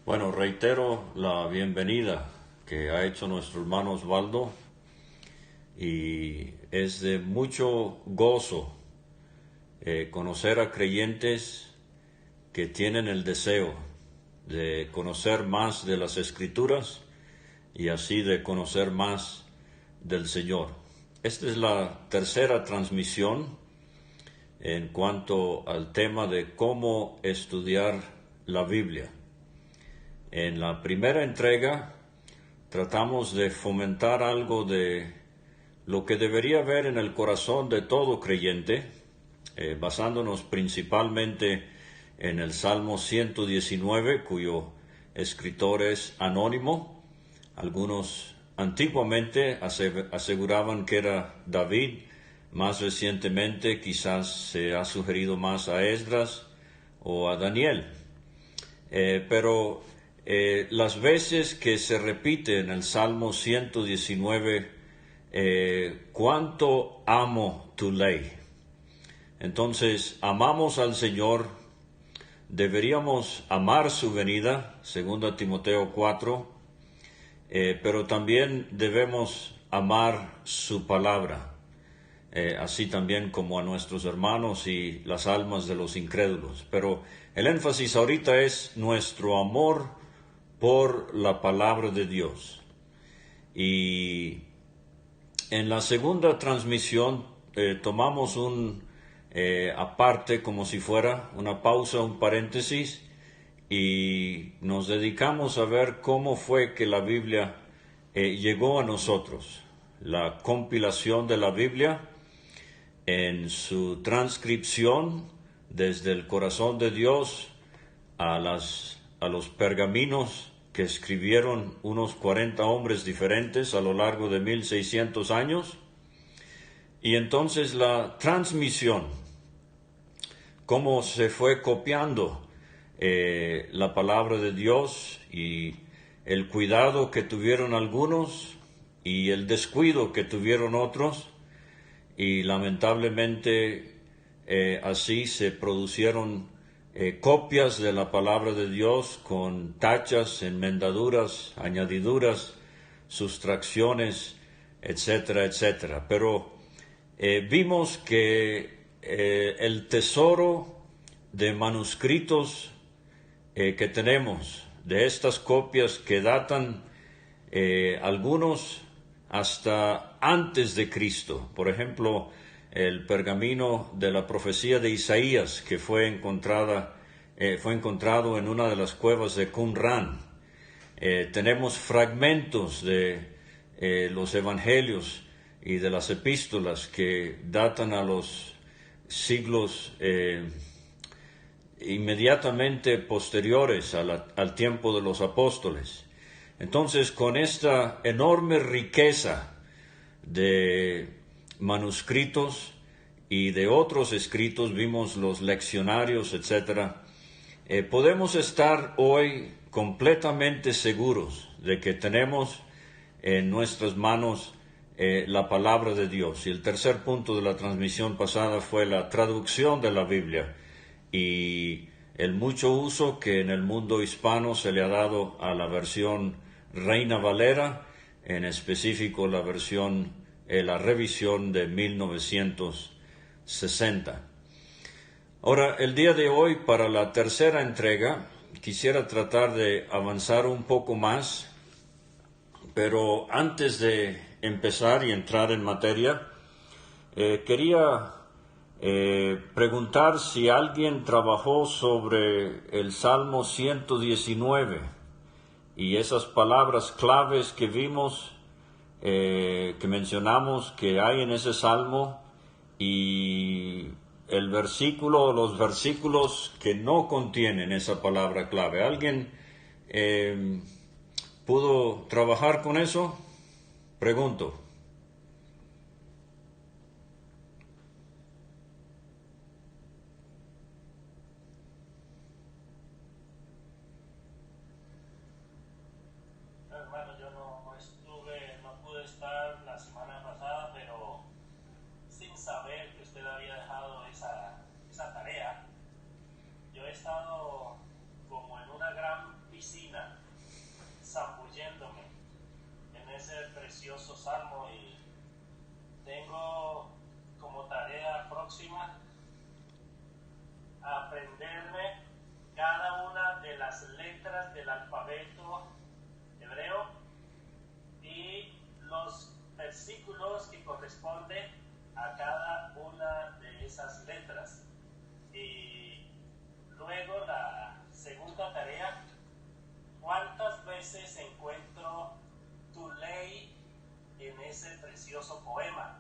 Bueno, reitero la bienvenida que ha hecho nuestro hermano Osvaldo y es de mucho gozo conocer a creyentes que tienen el deseo de conocer más de las Escrituras y así de conocer más del Señor. Esta es la tercera transmisión en cuanto al tema de cómo estudiar la Biblia. En la primera entrega tratamos de fomentar algo de lo que debería haber en el corazón de todo creyente, basándonos principalmente en el Salmo 119, cuyo escritor es anónimo. Algunos antiguamente aseguraban que era David, más recientemente quizás se ha sugerido más a Esdras o a Daniel. Pero las veces que se repite en el Salmo 119, cuánto amo tu ley. Entonces, amamos al Señor, deberíamos amar su venida, 2 Timoteo 4, pero también debemos amar su palabra, así también como a nuestros hermanos y las almas de los incrédulos. Pero el énfasis ahorita es nuestro amor por la palabra de Dios. Y en la segunda transmisión tomamos un aparte, como si fuera una pausa, un paréntesis, y nos dedicamos a ver cómo fue que la Biblia llegó a nosotros. La compilación de la Biblia en su transcripción desde el corazón de Dios a los pergaminos que escribieron unos 40 hombres diferentes a lo largo de 1600 años, y entonces la transmisión, cómo se fue copiando la palabra de Dios y el cuidado que tuvieron algunos y el descuido que tuvieron otros, y lamentablemente así se producieron copias de la palabra de Dios con tachas, enmendaduras, añadiduras, sustracciones, etcétera, etcétera. Pero vimos que el tesoro de manuscritos que tenemos, de estas copias que datan algunos hasta antes de Cristo. Por ejemplo, el pergamino de la profecía de Isaías, que fue encontrado en una de las cuevas de Qumran. Tenemos fragmentos de los evangelios y de las epístolas que datan a los siglos inmediatamente posteriores al tiempo de los apóstoles. Entonces, con esta enorme riqueza de manuscritos y de otros escritos, vimos los leccionarios, etcétera, podemos estar hoy completamente seguros de que tenemos en nuestras manos la palabra de Dios. Y el tercer punto de la transmisión pasada fue la traducción de la Biblia y el mucho uso que en el mundo hispano se le ha dado a la versión Reina Valera, en específico la revisión de 1960. Ahora, el día de hoy, para la tercera entrega, quisiera tratar de avanzar un poco más, pero antes de empezar y entrar en materia, quería preguntar si alguien trabajó sobre el Salmo 119 y esas palabras claves que vimos, que mencionamos que hay en ese Salmo, y el versículo o los versículos que no contienen esa palabra clave. ¿Alguien pudo trabajar con eso? Pregunto. Hermano, yo no pude estar la semana pasada, pero sin saber que usted había dejado esa tarea, yo he estado como en una gran piscina precioso salmo y tengo como tarea próxima aprenderme cada una de las letras del alfabeto hebreo y los versículos que corresponden a cada una de esas letras. Y luego la segunda tarea, ¿cuántas veces encuentro tu ley en ese precioso poema?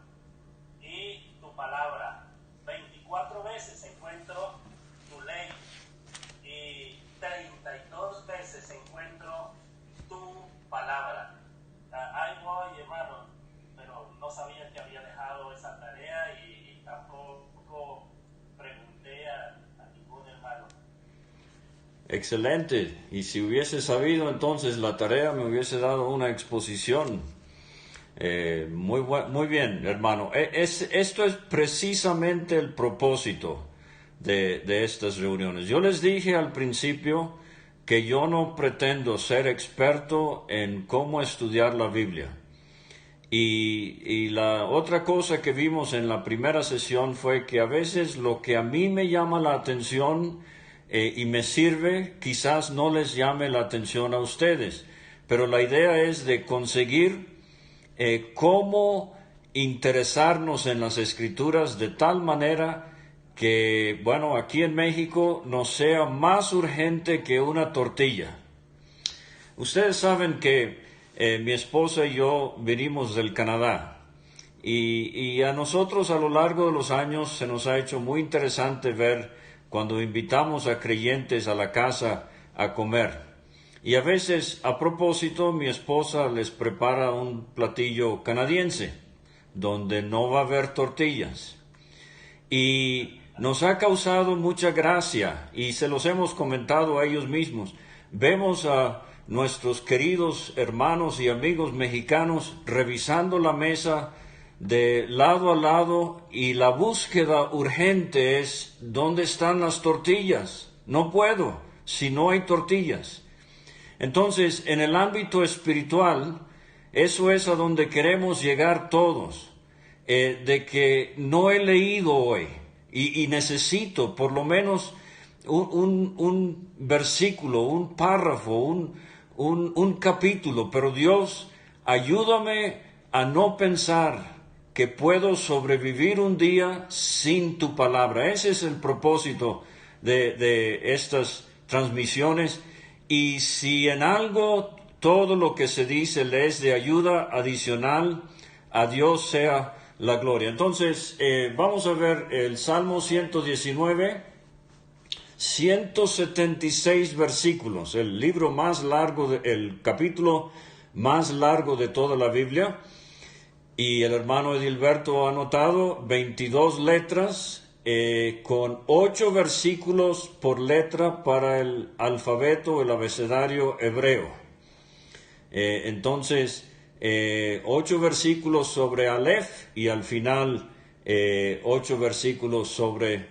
Y tu palabra, 24 veces encuentro tu ley y 32 veces encuentro tu palabra. Ahí voy, hermano, pero no sabía que había dejado esa tarea y tampoco pregunté a ningún hermano. Excelente. Y si hubiese sabido entonces la tarea, me hubiese dado una exposición. Muy bien, hermano. Esto es precisamente el propósito de estas reuniones. Yo les dije al principio que yo no pretendo ser experto en cómo estudiar la Biblia. Y la otra cosa que vimos en la primera sesión fue que a veces lo que a mí me llama la atención y me sirve, quizás no les llame la atención a ustedes. Pero la idea es de conseguir cómo interesarnos en las Escrituras de tal manera que, bueno, aquí en México nos sea más urgente que una tortilla. Ustedes saben que mi esposa y yo venimos del Canadá y a nosotros a lo largo de los años se nos ha hecho muy interesante ver cuando invitamos a creyentes a la casa a comer. Y a veces, a propósito, mi esposa les prepara un platillo canadiense donde no va a haber tortillas. Y nos ha causado mucha gracia y se los hemos comentado a ellos mismos. Vemos a nuestros queridos hermanos y amigos mexicanos revisando la mesa de lado a lado y la búsqueda urgente es ¿dónde están las tortillas? No puedo si no hay tortillas. Entonces, en el ámbito espiritual, eso es a donde queremos llegar todos, de que no he leído hoy y necesito por lo menos un versículo, un párrafo, un capítulo, pero Dios, ayúdame a no pensar que puedo sobrevivir un día sin tu palabra. Ese es el propósito de estas transmisiones. Y si en algo todo lo que se dice le es de ayuda adicional, a Dios sea la gloria. Entonces, vamos a ver el Salmo 119, 176 versículos, el libro más largo, el capítulo más largo de toda la Biblia. Y el hermano Edilberto ha anotado 22 letras, con 8 versículos por letra para el alfabeto, el abecedario hebreo. Entonces, 8 versículos sobre Aleph y al final 8 versículos sobre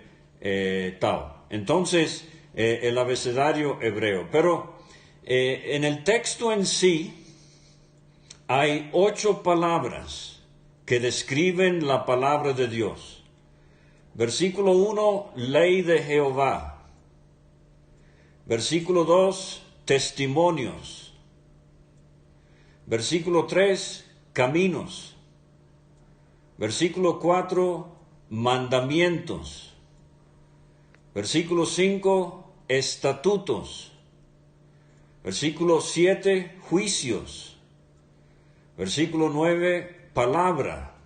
Tau. Entonces, el abecedario hebreo. Pero en el texto en sí hay 8 palabras que describen la palabra de Dios. Versículo 1, ley de Jehová. Versículo 2, testimonios. Versículo 3, caminos. Versículo 4, mandamientos. Versículo 5, estatutos. Versículo 7, juicios. Versículo 9, palabra.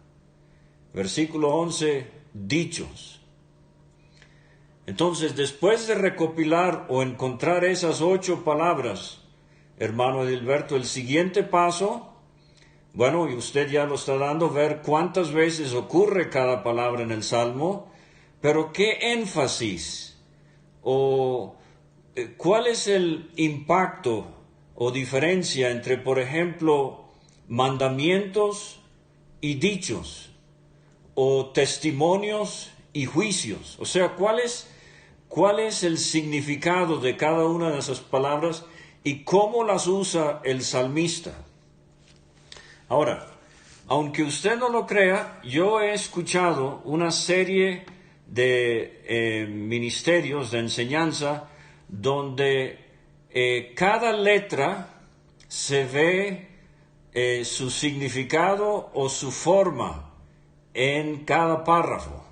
Versículo 11, dichos. Entonces, después de recopilar o encontrar esas 8 palabras, hermano Edilberto, el siguiente paso, bueno, y usted ya lo está dando, ver cuántas veces ocurre cada palabra en el Salmo, pero qué énfasis o cuál es el impacto o diferencia entre, por ejemplo, mandamientos y dichos, o testimonios y juicios. O sea, ¿cuál es el significado de cada una de esas palabras y cómo las usa el salmista? Ahora, Aunque usted no lo crea, yo he escuchado una serie de ministerios de enseñanza donde cada letra se ve su significado o su forma en cada párrafo.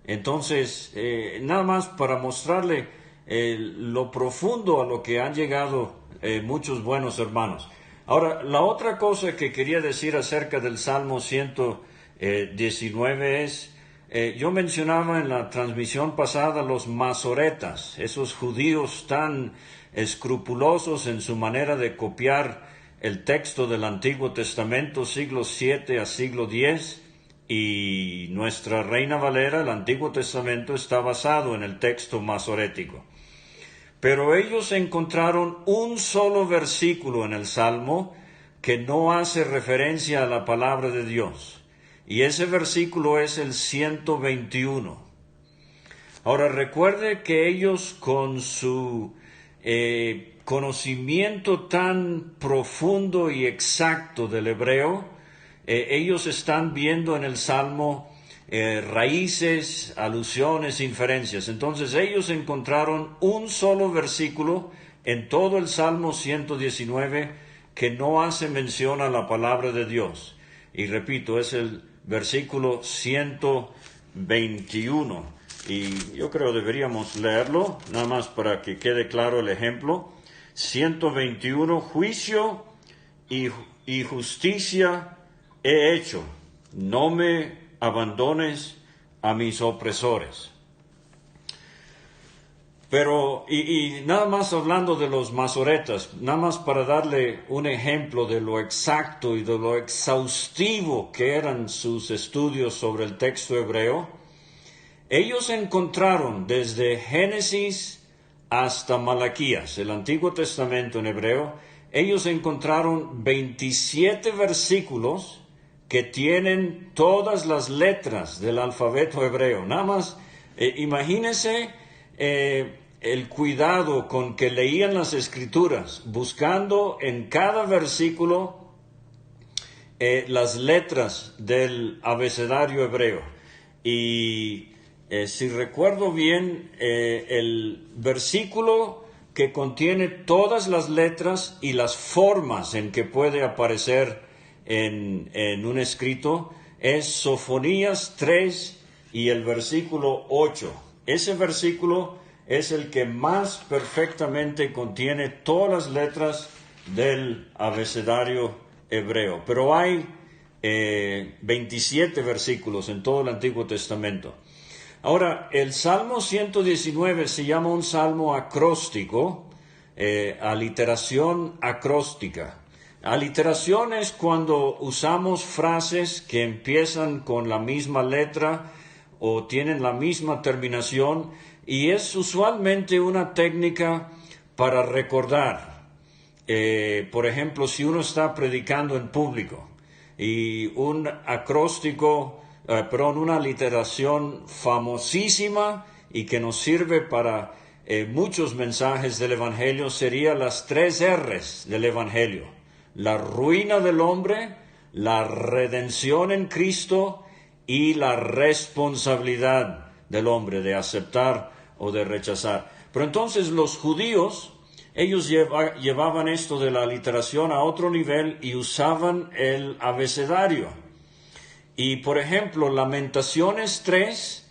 Entonces, nada más para mostrarle lo profundo a lo que han llegado muchos buenos hermanos. Ahora, la otra cosa que quería decir acerca del Salmo 119 es, yo mencionaba en la transmisión pasada los masoretas, esos judíos tan escrupulosos en su manera de copiar el texto del Antiguo Testamento, siglo 7 a siglo 10, y nuestra Reina Valera, el Antiguo Testamento, está basado en el texto masorético. Pero ellos encontraron un solo versículo en el Salmo que no hace referencia a la palabra de Dios. Y ese versículo es el 121. Ahora recuerde que ellos con su conocimiento tan profundo y exacto del hebreo, ellos están viendo en el Salmo raíces, alusiones, inferencias. Entonces ellos encontraron un solo versículo en todo el Salmo 119 que no hace mención a la palabra de Dios. Y repito, es el versículo 121. Y yo creo deberíamos leerlo, nada más para que quede claro el ejemplo. 121, juicio y justicia he hecho, no me abandones a mis opresores. Pero, y nada más hablando de los masoretas, nada más para darle un ejemplo de lo exacto y de lo exhaustivo que eran sus estudios sobre el texto hebreo, ellos encontraron desde Génesis hasta Malaquías, el Antiguo Testamento en hebreo, ellos encontraron 27 versículos que tienen todas las letras del alfabeto hebreo. Nada más, imagínense el cuidado con que leían las Escrituras, buscando en cada versículo las letras del abecedario hebreo. Y si recuerdo bien, el versículo que contiene todas las letras y las formas en que puede aparecer en un escrito es Sofonías 3 y el versículo 8. Ese versículo es el que más perfectamente contiene todas las letras del abecedario hebreo. Pero hay 27 versículos en todo el Antiguo Testamento. Ahora, el Salmo 119 se llama un salmo acróstico, aliteración acróstica. Aliteración es cuando usamos frases que empiezan con la misma letra o tienen la misma terminación, y es usualmente una técnica para recordar. Por ejemplo, si uno está predicando en público y un acróstico, una aliteración famosísima y que nos sirve para muchos mensajes del Evangelio sería las 3 R's del Evangelio: la ruina del hombre, la redención en Cristo y la responsabilidad del hombre de aceptar o de rechazar. Pero entonces los judíos, ellos llevaban esto de la aliteración a otro nivel y usaban el abecedario. Y por ejemplo, Lamentaciones 3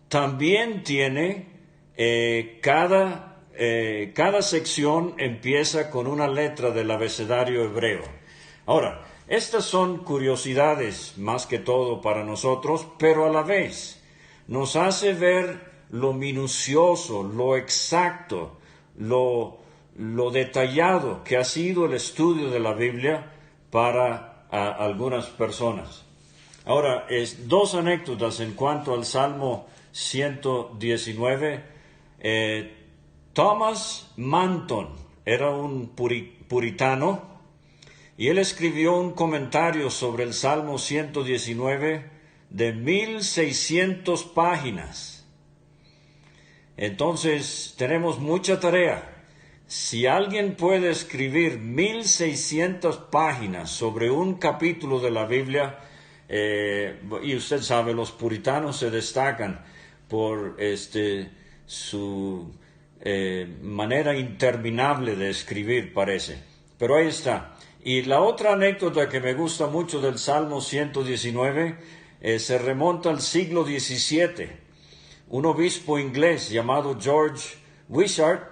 también tiene cada sección empieza con una letra del abecedario hebreo. Ahora, estas son curiosidades más que todo para nosotros, pero a la vez nos hace ver lo minucioso, lo exacto, lo detallado que ha sido el estudio de la Biblia para algunas personas. Ahora, dos anécdotas en cuanto al Salmo 119. Thomas Manton era un puritano y él escribió un comentario sobre el Salmo 119 de 1600 páginas. Entonces tenemos mucha tarea. Si alguien puede escribir 1600 páginas sobre un capítulo de la Biblia, y usted sabe, los puritanos se destacan por su manera interminable de escribir, parece. Pero ahí está. Y la otra anécdota que me gusta mucho del Salmo 119 se remonta al siglo XVII. Un obispo inglés llamado George Wishart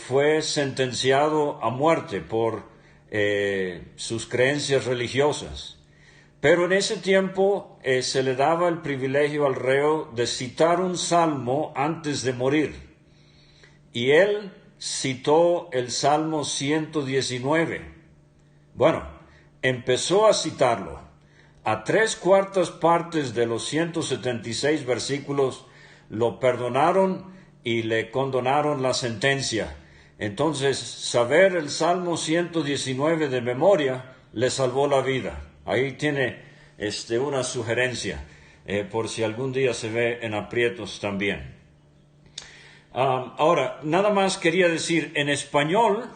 fue sentenciado a muerte por sus creencias religiosas. Pero en ese tiempo se le daba el privilegio al reo de citar un salmo antes de morir. Y él citó el Salmo 119. Bueno, empezó a citarlo. A 3/4 partes de los 176 versículos lo perdonaron y le condonaron la sentencia. Entonces, saber el Salmo 119 de memoria le salvó la vida. Ahí tiene una sugerencia, por si algún día se ve en aprietos también. Ahora, nada más quería decir, en español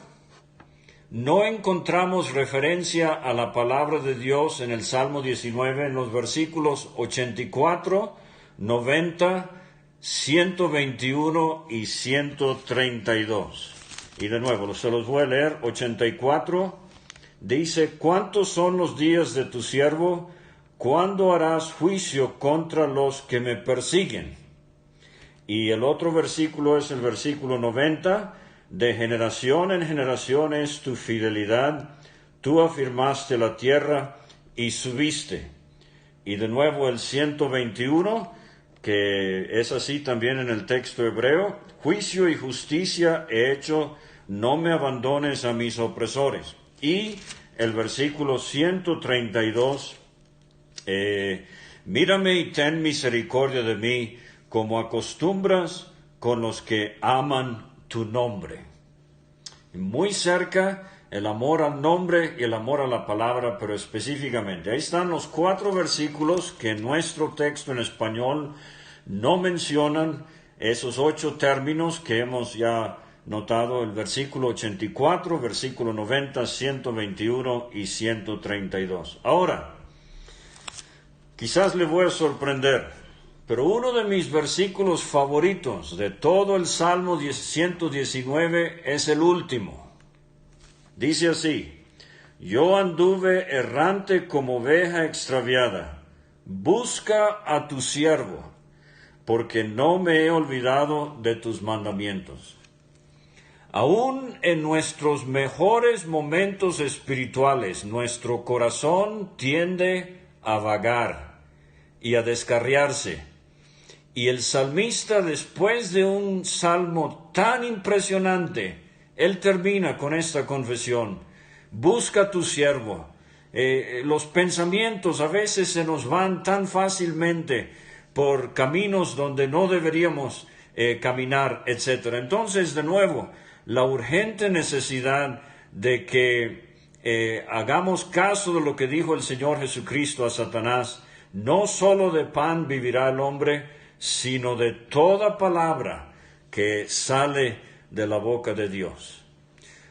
no encontramos referencia a la palabra de Dios en el Salmo 19 en los versículos 84, 90, 121 y 132. Y de nuevo, se los voy a leer. 84 dice: ¿Cuántos son los días de tu siervo? ¿Cuándo harás juicio contra los que me persiguen? Y el otro versículo es el versículo 90. De generación en generación es tu fidelidad. Tú afirmaste la tierra y subiste. Y de nuevo el 121, que es así también en el texto hebreo: juicio y justicia he hecho, no me abandones a mis opresores. Y el versículo 132, mírame y ten misericordia de mí, como acostumbras con los que aman tu nombre. Muy cerca el amor al nombre y el amor a la palabra, pero específicamente. Ahí están los 4 versículos que en nuestro texto en español no mencionan esos 8 términos que hemos ya notado: el versículo 84, versículo 90, 121 y 132. Ahora, quizás le voy a sorprender, pero uno de mis versículos favoritos de todo el Salmo 119 es el último. Dice así: yo anduve errante como oveja extraviada, busca a tu siervo, porque no me he olvidado de tus mandamientos. Aún en nuestros mejores momentos espirituales, nuestro corazón tiende a vagar y a descarriarse. Y el salmista, después de un salmo tan impresionante, él termina con esta confesión: busca a tu siervo. Los pensamientos a veces se nos van tan fácilmente por caminos donde no deberíamos caminar, etc. Entonces, de nuevo, la urgente necesidad de que hagamos caso de lo que dijo el Señor Jesucristo a Satanás: no solo de pan vivirá el hombre, sino de toda palabra que sale de la boca de Dios.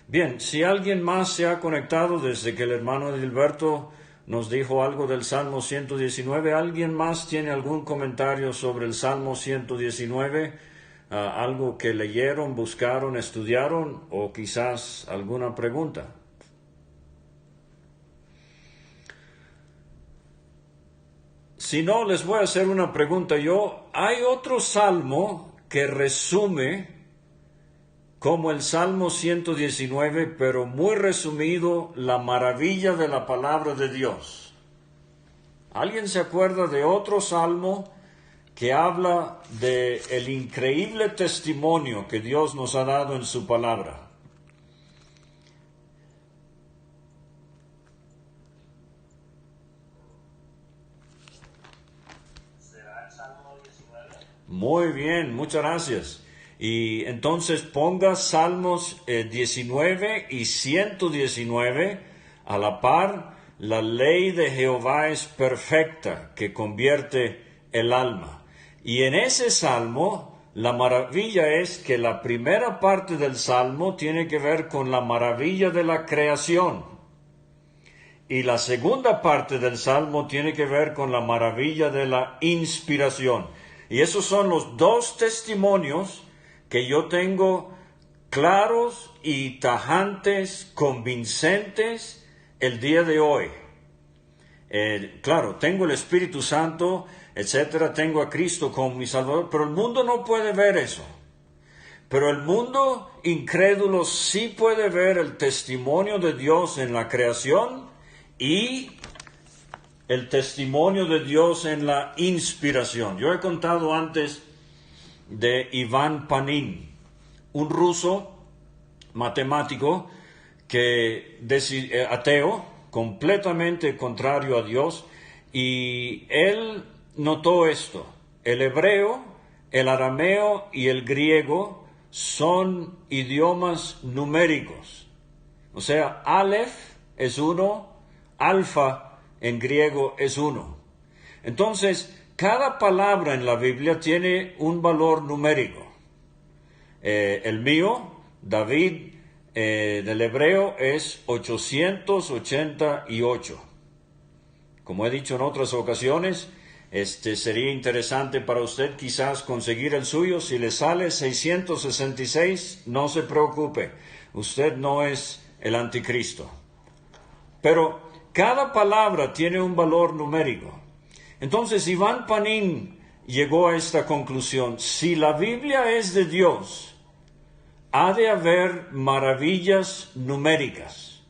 Bien, si alguien más se ha conectado desde que el hermano Edilberto nos dijo algo del Salmo 119, ¿alguien más tiene algún comentario sobre el Salmo 119? ¿Algo que leyeron, buscaron, estudiaron, o quizás alguna pregunta? Si no, les voy a hacer una pregunta yo. Hay otro salmo que resume como el Salmo 119, pero muy resumido, la maravilla de la palabra de Dios. ¿Alguien se acuerda de otro salmo que habla de el increíble testimonio que Dios nos ha dado en su palabra? Muy bien, muchas gracias. Y entonces ponga Salmos 19 y 119 a la par. La ley de Jehová es perfecta, que convierte el alma. Y en ese salmo La maravilla es que la primera parte del Salmo tiene que ver con la maravilla de la creación. Y la segunda parte del Salmo tiene que ver con la maravilla de la inspiración. Y esos son los dos testimonios que yo tengo claros y tajantes, convincentes el día de hoy. Claro, tengo el Espíritu Santo, etcétera, tengo a Cristo como mi Salvador, pero el mundo no puede ver eso. Pero el mundo incrédulo sí puede ver el testimonio de Dios en la creación y el testimonio de Dios en la inspiración. Yo he contado antes de Ivan Panin, un ruso matemático ateo, completamente contrario a Dios, y él notó esto: el hebreo, el arameo y el griego son idiomas numéricos. O sea, Aleph es 1, alfa en griego es 1. Entonces, cada palabra en la Biblia tiene un valor numérico. El mío, David, del hebreo es 888. Como he dicho en otras ocasiones, sería interesante para usted quizás conseguir el suyo. Si le sale 666, no se preocupe, usted no es el anticristo. Pero cada palabra tiene un valor numérico. Entonces Ivan Panin llegó a esta conclusión: si la Biblia es de Dios, ha de haber maravillas numéricas.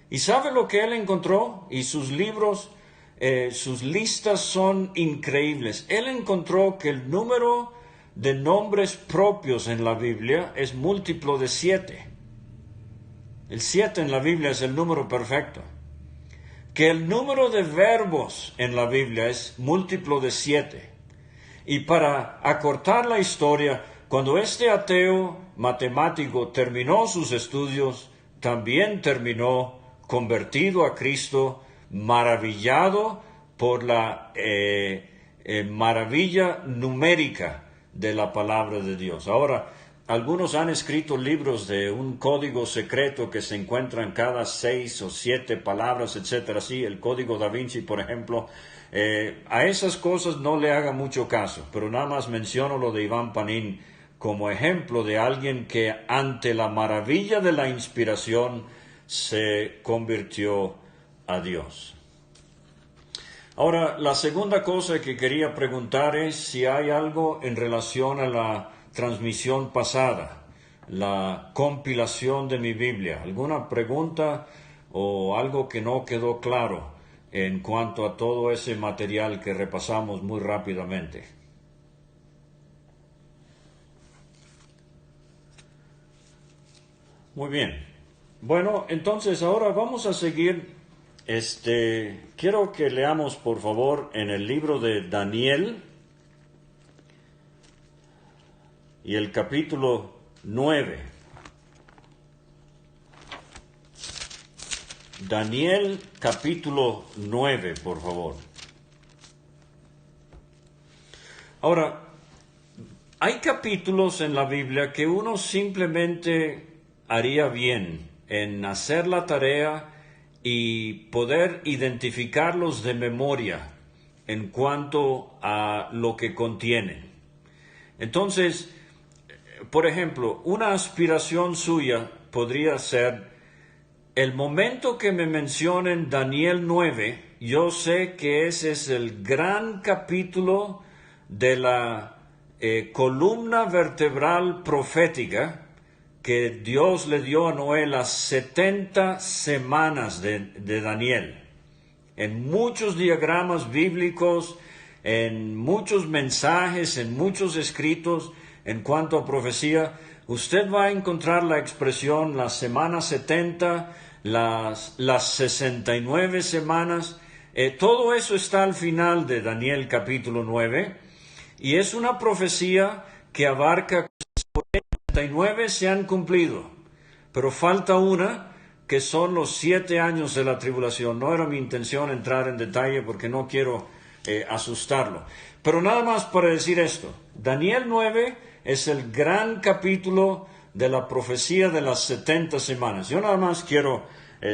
¿Y sabe lo que él encontró? Y sus libros, sus listas son increíbles. Él encontró que el número de nombres propios en la Biblia es múltiplo de 7. El 7 en la Biblia es el número perfecto. Que el número de verbos en la Biblia es múltiplo de 7. Y para acortar la historia, cuando este ateo matemático terminó sus estudios, también terminó convertido a Cristo, maravillado por la maravilla numérica de la palabra de Dios. Ahora, algunos han escrito libros de un código secreto que se encuentran cada 6 o 7 palabras, etcétera. Sí, el código Da Vinci, por ejemplo. A esas cosas no le haga mucho caso, pero nada más menciono lo de Ivan Panin como ejemplo de alguien que ante la maravilla de la inspiración se convirtió a Dios. Ahora, la segunda cosa que quería preguntar es si hay algo en relación a la transmisión pasada, la compilación de mi Biblia. ¿Alguna pregunta o algo que no quedó claro en cuanto a todo ese material que repasamos muy rápidamente? Muy bien. Bueno, entonces ahora vamos a seguir. Quiero que leamos, por favor, en el libro de Daniel y el capítulo 9. Daniel capítulo 9, por favor. Ahora, hay capítulos en la Biblia que uno simplemente haría bien en hacer la tarea y poder identificarlos de memoria en cuanto a lo que contienen. Entonces, por ejemplo, una aspiración suya podría ser: el momento que me mencionen Daniel 9, yo sé que ese es el gran capítulo de la columna vertebral profética que Dios le dio a Noé, las 70 semanas de Daniel. En muchos diagramas bíblicos, en muchos mensajes, en muchos escritos en cuanto a profecía, usted va a encontrar la expresión la semana 70, las 69 semanas. Todo eso está al final de Daniel capítulo 9, y es una profecía que abarca 69 se han cumplido, pero falta una, que son los 7 años de la tribulación. No era mi intención entrar en detalle porque no quiero asustarlo. Pero nada más para decir esto, Daniel 9 es el gran capítulo de la profecía de las 70 semanas. Yo nada más quiero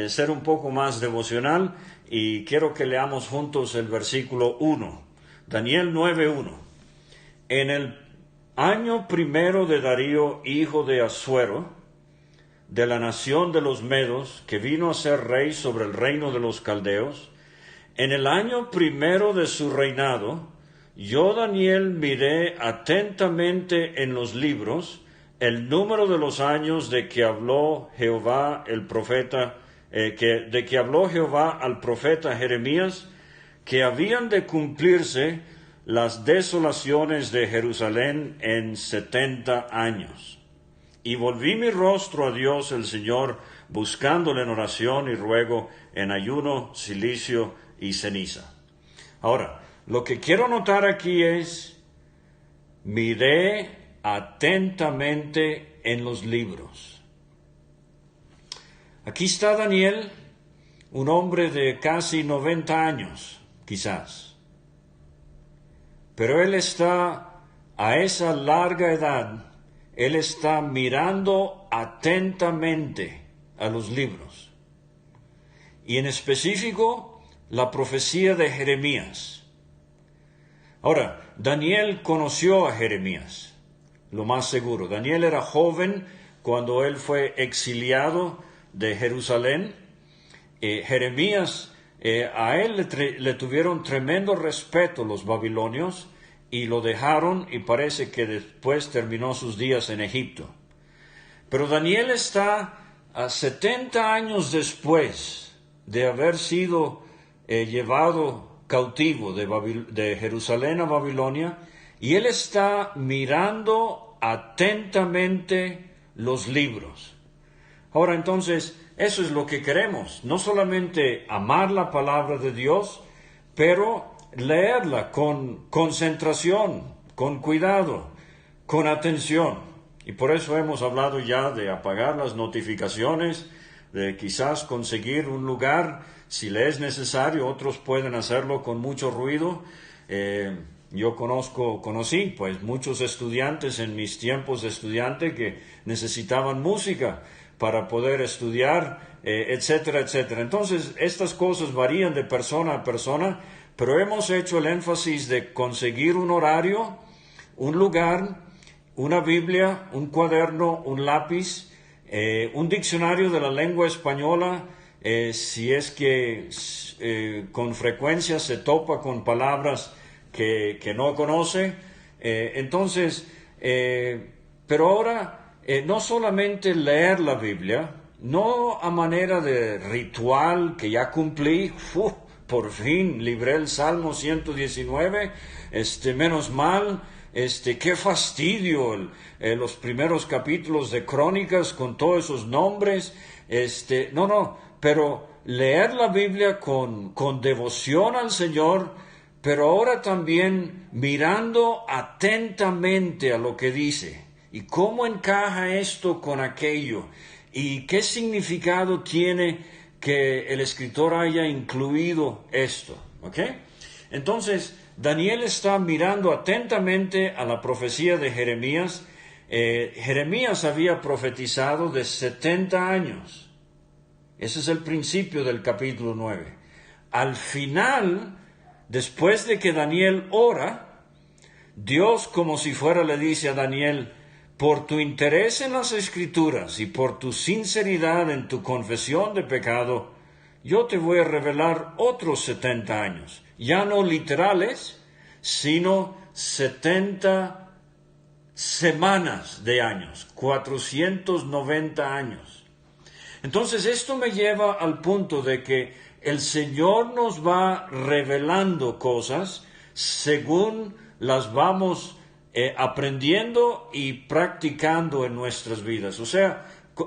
ser un poco más devocional y quiero que leamos juntos el versículo 1. Daniel 9:1. En el año primero de Darío, hijo de Asuero, de la nación de los Medos, que vino a ser rey sobre el reino de los caldeos, en el año primero de su reinado, yo Daniel miré atentamente en los libros el número de los años de que habló Jehová el profeta, de que habló Jehová al profeta Jeremías, que habían de cumplirse las desolaciones de Jerusalén en 70 años. Y volví mi rostro a Dios el Señor, buscándole en oración y ruego, en ayuno, cilicio y ceniza. Ahora, lo que quiero notar aquí es, miré atentamente en los libros. Aquí está Daniel, un hombre de casi 90 años, quizás. Pero él está a esa larga edad, él está mirando atentamente a los libros. Y en específico, la profecía de Jeremías. Ahora, Daniel conoció a Jeremías, lo más seguro. Daniel era joven cuando él fue exiliado de Jerusalén. Jeremías, a él le tuvieron tremendo respeto los babilonios y lo dejaron, y parece que después terminó sus días en Egipto. Pero Daniel está a 70 años después de haber sido llevado cautivo de Jerusalén a Babilonia, y él está mirando atentamente los libros. Ahora entonces, eso es lo que queremos, no solamente amar la palabra de Dios, pero leerla con concentración, con cuidado, con atención. Y por eso hemos hablado ya de apagar las notificaciones, de quizás conseguir un lugar, si le es necesario. Otros pueden hacerlo con mucho ruido. Yo conocí pues muchos estudiantes en mis tiempos de estudiante que necesitaban música para poder estudiar, etcétera, etcétera. Entonces, estas cosas varían de persona a persona, pero hemos hecho el énfasis de conseguir un horario, un lugar, una Biblia, un cuaderno, un lápiz, un diccionario de la lengua española, si es que con frecuencia se topa con palabras que no conoce. Entonces, pero ahora, no solamente leer la Biblia, no a manera de ritual que ya cumplí, por fin libré el Salmo 119, menos mal, qué fastidio los primeros capítulos de Crónicas con todos esos nombres, no, pero leer la Biblia con devoción al Señor, pero ahora también mirando atentamente a lo que dice. ¿Y cómo encaja esto con aquello? ¿Y qué significado tiene que el escritor haya incluido esto? ¿Ok? Entonces, Daniel está mirando atentamente a la profecía de Jeremías. Jeremías había profetizado de 70 años. Ese es el principio del capítulo 9. Al final, después de que Daniel ora, Dios como si fuera le dice a Daniel: por tu interés en las Escrituras y por tu sinceridad en tu confesión de pecado, yo te voy a revelar otros 70 años, ya no literales, sino 70 semanas de años, 490 años. Entonces esto me lleva al punto de que el Señor nos va revelando cosas según las vamos aprendiendo y practicando en nuestras vidas. O sea,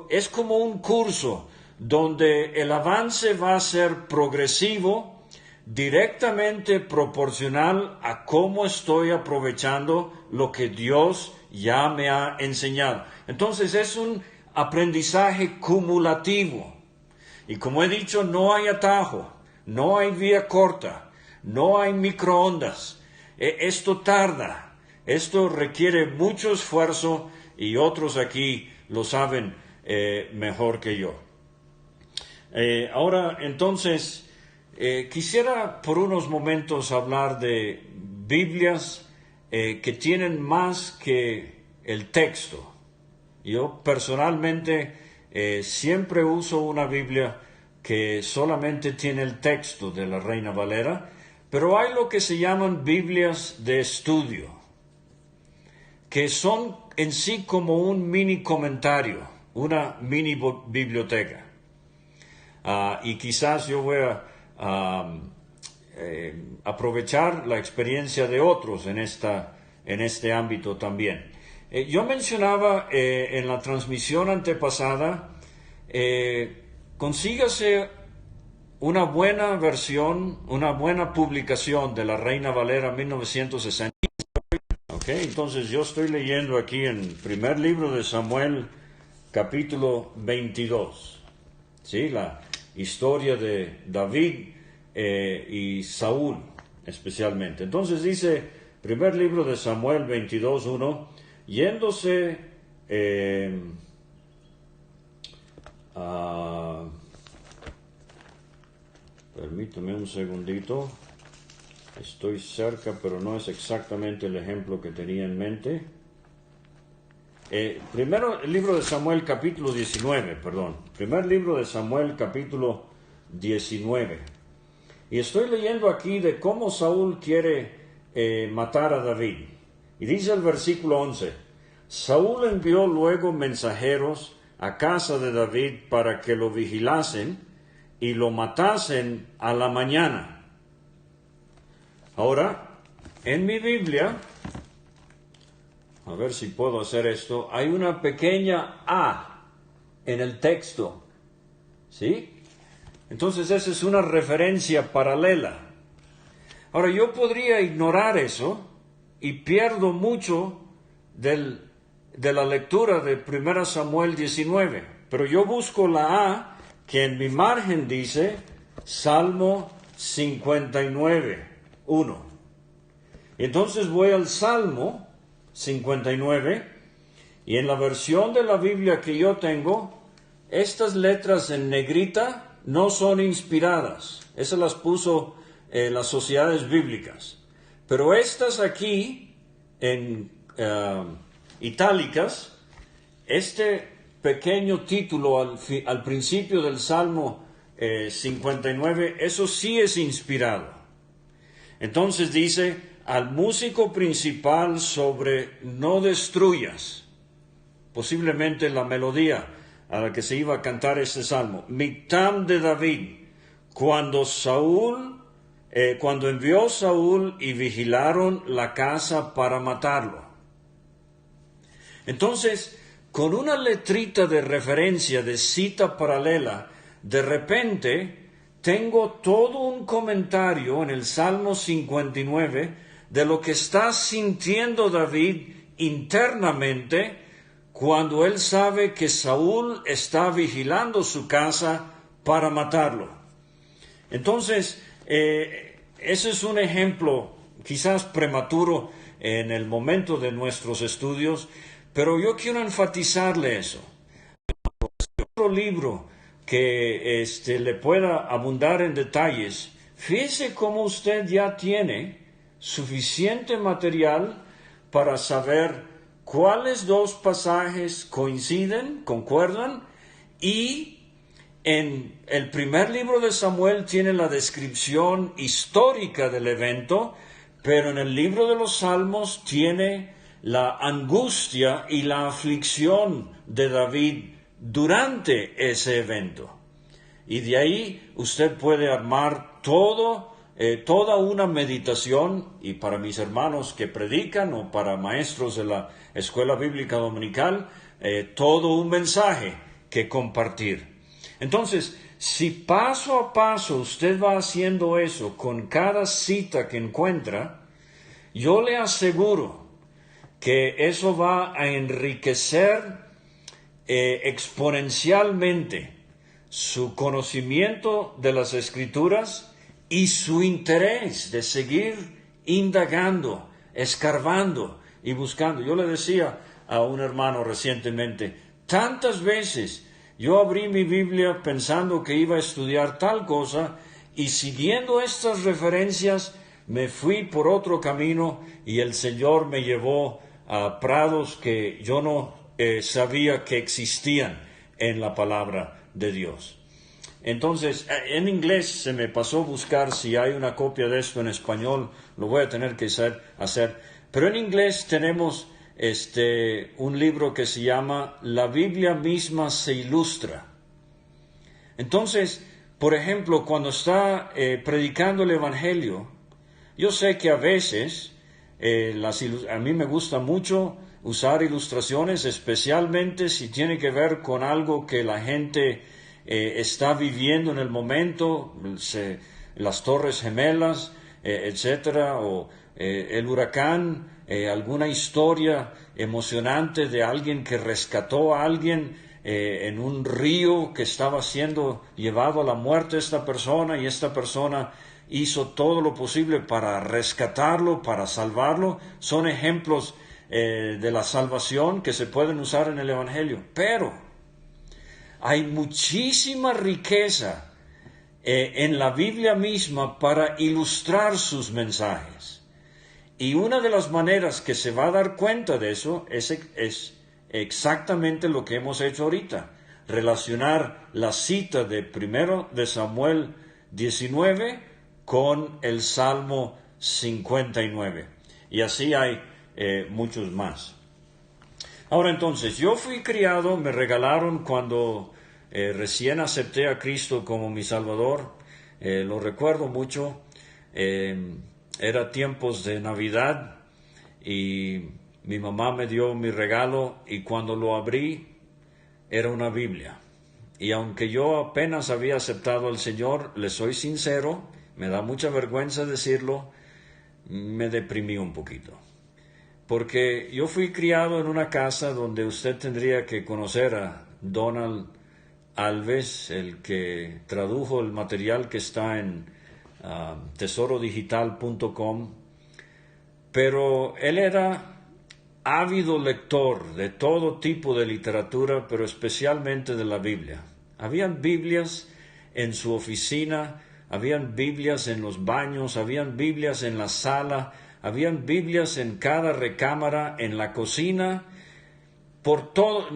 es como un curso donde el avance va a ser progresivo, directamente proporcional a cómo estoy aprovechando lo que Dios ya me ha enseñado. Entonces es un aprendizaje cumulativo. Y como he dicho, no hay atajo, no hay vía corta. no hay microondas. Esto tarda, esto requiere mucho esfuerzo y otros aquí lo saben mejor que yo. Ahora, entonces, quisiera por unos momentos hablar de Biblias que tienen más que el texto. Yo personalmente siempre uso una Biblia que solamente tiene el texto de la Reina Valera, pero hay lo que se llaman Biblias de estudio, que son en sí como un mini comentario, una mini biblioteca. Y quizás yo voy a aprovechar la experiencia de otros en este ámbito también. Yo mencionaba en la transmisión antepasada, consígase una buena versión, una buena publicación de la Reina Valera 1960. Okay, entonces yo estoy leyendo aquí en primer libro de Samuel, capítulo 22. ¿Sí? La historia de David y Saúl especialmente. Entonces dice, primer libro de Samuel 22:1, yéndose permítame un segundito, estoy cerca pero no es exactamente el ejemplo que tenía en mente. Primero el libro de Samuel capítulo 19, primer libro de Samuel capítulo 19. Y estoy leyendo aquí de cómo Saúl quiere matar a David. Y dice el versículo 11, Saúl envió luego mensajeros a casa de David para que lo vigilasen y lo matasen a la mañana. Ahora, en mi Biblia, a ver si puedo hacer esto, hay una pequeña A en el texto, ¿sí? Entonces esa es una referencia paralela. Ahora yo podría ignorar eso y pierdo mucho de la lectura de 1 Samuel 19, pero yo busco la A que en mi margen dice Salmo 59, 1. Entonces voy al Salmo 59 y en la versión de la Biblia que yo tengo, estas letras en negrita no son inspiradas. Esas las puso las sociedades bíblicas. Pero estas aquí en itálicas, este pequeño título al principio del Salmo 59, eso sí es inspirado. Entonces dice, al músico principal sobre no destruyas, posiblemente la melodía a la que se iba a cantar este salmo, Mictam de David, cuando envió Saúl y vigilaron la casa para matarlo. Entonces, con una letrita de referencia, de cita paralela, de repente tengo todo un comentario en el Salmo 59 de lo que está sintiendo David internamente cuando él sabe que Saúl está vigilando su casa para matarlo. Entonces, ese es un ejemplo quizás prematuro en el momento de nuestros estudios, pero yo quiero enfatizarle eso. Otro libro que le pueda abundar en detalles, fíjese cómo usted ya tiene suficiente material para saber cuáles dos pasajes coinciden, concuerdan, y en el primer libro de Samuel tiene la descripción histórica del evento, pero en el libro de los Salmos tiene la angustia y la aflicción de David durante ese evento. Y de ahí usted puede armar toda una meditación, y para mis hermanos que predican o para maestros de la Escuela Bíblica Dominical, todo un mensaje que compartir. Entonces, si paso a paso usted va haciendo eso con cada cita que encuentra, yo le aseguro que eso va a enriquecer exponencialmente su conocimiento de las Escrituras y su interés de seguir indagando, escarbando y buscando. Yo le decía a un hermano recientemente, tantas veces yo abrí mi Biblia pensando que iba a estudiar tal cosa y siguiendo estas referencias me fui por otro camino y el Señor me llevó a prados que yo no sabía que existían en la palabra de Dios. Entonces, en inglés se me pasó buscar si hay una copia de esto en español, lo voy a tener que hacer. Pero en inglés tenemos un libro que se llama La Biblia misma se ilustra. Entonces, por ejemplo, cuando está predicando el Evangelio, yo sé que a veces a mí me gusta mucho usar ilustraciones, especialmente si tiene que ver con algo que la gente está viviendo en el momento, las Torres Gemelas, etcétera, o el huracán, alguna historia emocionante de alguien que rescató a alguien en un río que estaba siendo llevado a la muerte esta persona y esta persona hizo todo lo posible para rescatarlo, para salvarlo. Son ejemplos de la salvación que se pueden usar en el Evangelio. Pero hay muchísima riqueza en la Biblia misma para ilustrar sus mensajes. Y una de las maneras que se va a dar cuenta de eso es exactamente lo que hemos hecho ahorita. Relacionar la cita de 1 de Samuel 19 con el Salmo 59. Y así hay muchos más. Ahora entonces, yo fui criado, me regalaron cuando recién acepté a Cristo como mi Salvador, lo recuerdo mucho, era tiempos de Navidad y mi mamá me dio mi regalo y cuando lo abrí era una Biblia. Y aunque yo apenas había aceptado al Señor, le soy sincero, me da mucha vergüenza decirlo, me deprimí un poquito. Porque yo fui criado en una casa donde usted tendría que conocer a Donald Alves, el que tradujo el material que está en tesorodigital.com, pero él era ávido lector de todo tipo de literatura, pero especialmente de la Biblia. Habían Biblias en su oficina, habían Biblias en los baños, habían Biblias en la sala, habían Biblias en cada recámara, en la cocina, por todo.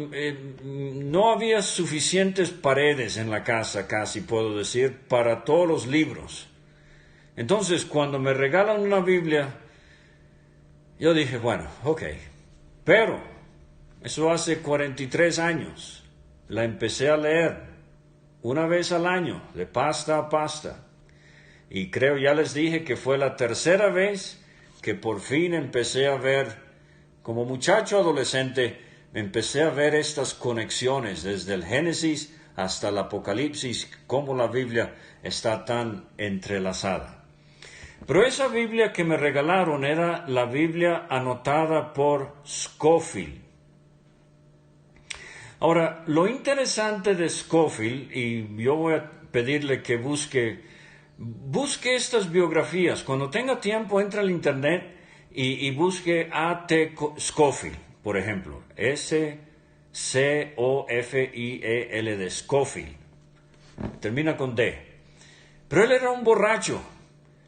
No había suficientes paredes en la casa, casi puedo decir, para todos los libros. Entonces, cuando me regalan una Biblia, yo dije, bueno, ok, pero eso hace 43 años. La empecé a leer una vez al año, de pasta a pasta. Y creo, ya les dije que fue la tercera vez que por fin empecé a ver, como muchacho adolescente, empecé a ver estas conexiones desde el Génesis hasta el Apocalipsis, cómo la Biblia está tan entrelazada. Pero esa Biblia que me regalaron era la Biblia anotada por Scofield. Ahora, lo interesante de Scofield, y yo voy a pedirle que busque estas biografías. Cuando tenga tiempo, entra al internet y busque A.T. Scofield, por ejemplo. S-C-O-F-I-E-L-D, Scofield. Termina con D. Pero él era un borracho,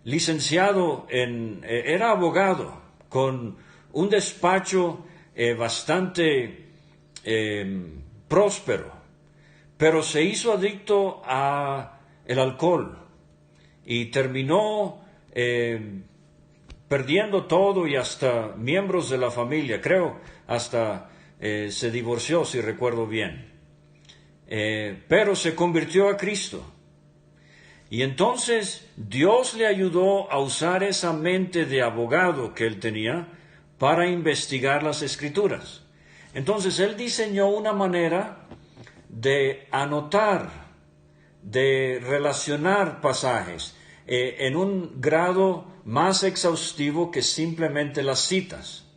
licenciado era abogado, con un despacho bastante próspero, pero se hizo adicto a el alcohol y terminó perdiendo todo y hasta miembros de la familia, creo hasta se divorció, si recuerdo bien, pero se convirtió a Cristo. Y entonces Dios le ayudó a usar esa mente de abogado que él tenía para investigar las Escrituras. Entonces él diseñó una manera de anotar, de relacionar pasajes en un grado más exhaustivo que simplemente las citas.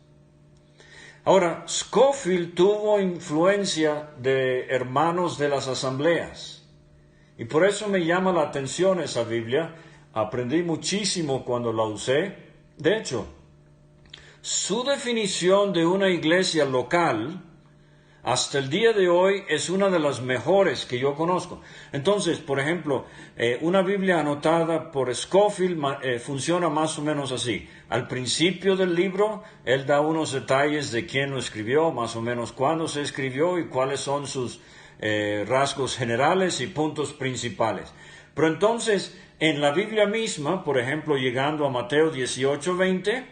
Ahora, Scofield tuvo influencia de hermanos de las asambleas. Y por eso me llama la atención esa Biblia, Aprendí muchísimo cuando la usé. De hecho, su definición de una iglesia local hasta el día de hoy es una de las mejores que yo conozco. Entonces, por ejemplo, una Biblia anotada por Scofield funciona más o menos así. Al principio del libro, él da unos detalles de quién lo escribió, más o menos cuándo se escribió y cuáles son sus rasgos generales y puntos principales. Pero entonces, en la Biblia misma, por ejemplo, llegando a Mateo 18:20,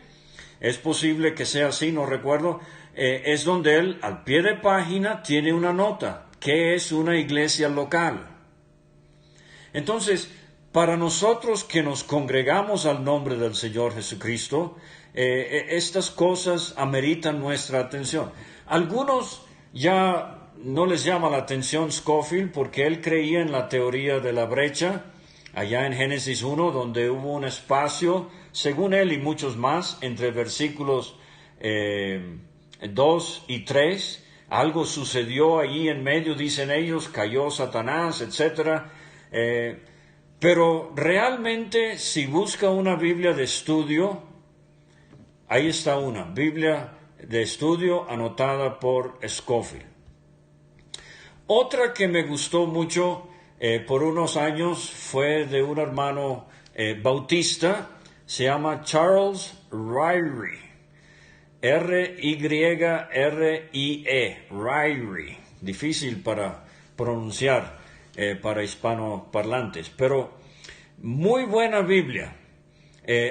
es posible que sea así, no recuerdo, es donde él, al pie de página, tiene una nota, que es una iglesia local. Entonces, para nosotros que nos congregamos al nombre del Señor Jesucristo, estas cosas ameritan nuestra atención. Algunos ya no les llama la atención Scofield porque él creía en la teoría de la brecha, allá en Génesis 1, donde hubo un espacio, según él y muchos más, entre versículos 2 y 3, algo sucedió allí en medio, dicen ellos, cayó Satanás, etc. Pero realmente, si busca una Biblia de estudio, ahí está una, Biblia de estudio anotada por Scofield. Otra que me gustó mucho por unos años fue de un hermano bautista, se llama Charles Ryrie. R-Y-R-I-E, Ryrie, difícil para pronunciar para hispanoparlantes, pero muy buena Biblia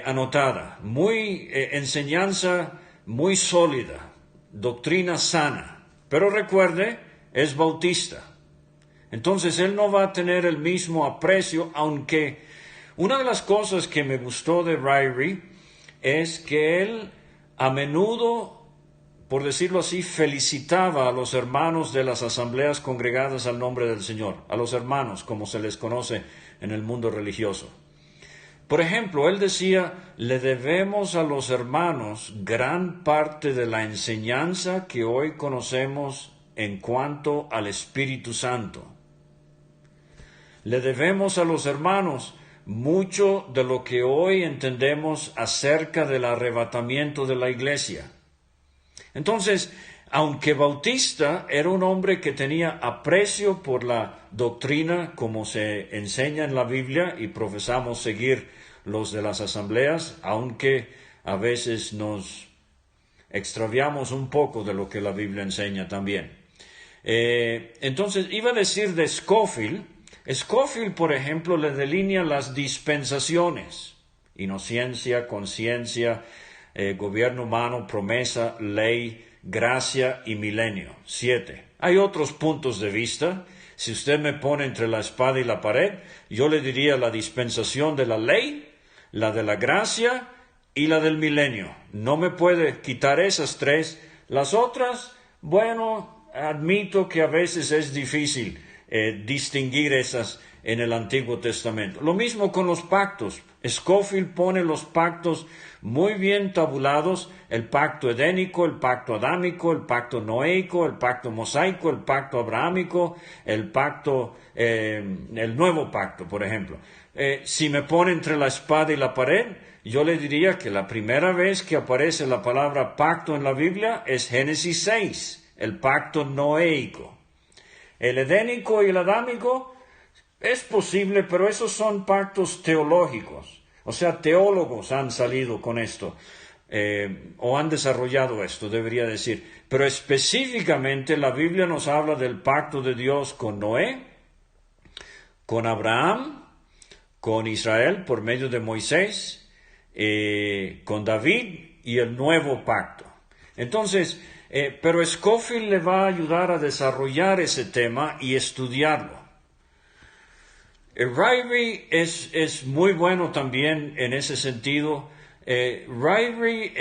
anotada, muy enseñanza muy sólida, doctrina sana, pero recuerde, es bautista. Entonces él no va a tener el mismo aprecio, aunque una de las cosas que me gustó de Ryrie es que él a menudo, por decirlo así, felicitaba a los hermanos de las asambleas congregadas al nombre del Señor, a los hermanos, como se les conoce en el mundo religioso. Por ejemplo, él decía, le debemos a los hermanos gran parte de la enseñanza que hoy conocemos en cuanto al Espíritu Santo. Le debemos a los hermanos mucho de lo que hoy entendemos acerca del arrebatamiento de la iglesia. Entonces, aunque Bautista era un hombre que tenía aprecio por la doctrina como se enseña en la Biblia y profesamos seguir los de las asambleas, aunque a veces nos extraviamos un poco de lo que la Biblia enseña también. Entonces, iba a decir de Scofield, por ejemplo, le delinea las dispensaciones: inocencia, conciencia, gobierno humano, promesa, ley, gracia y milenio. 7. Hay otros puntos de vista. Si usted me pone entre la espada y la pared, yo le diría la dispensación de la ley, la de la gracia y la del milenio. No me puede quitar esas tres. Las otras, bueno, admito que a veces es difícil distinguir esas en el Antiguo Testamento. Lo mismo con los pactos. Scofield pone los pactos muy bien tabulados: el pacto edénico, el pacto adámico, el pacto noéico, el pacto mosaico, el pacto abrahámico, el nuevo pacto, por ejemplo. Si me pone entre la espada y la pared, yo le diría que la primera vez que aparece la palabra pacto en la Biblia es Génesis 6, el pacto noéico. El edénico y el adámico es posible, pero esos son pactos teológicos. O sea, teólogos han salido con esto, o han desarrollado esto, debería decir. Pero específicamente la Biblia nos habla del pacto de Dios con Noé, con Abraham, con Israel por medio de Moisés, con David y el nuevo pacto. Entonces, pero Scofield le va a ayudar a desarrollar ese tema y estudiarlo. Ryrie es muy bueno también en ese sentido. Ryrie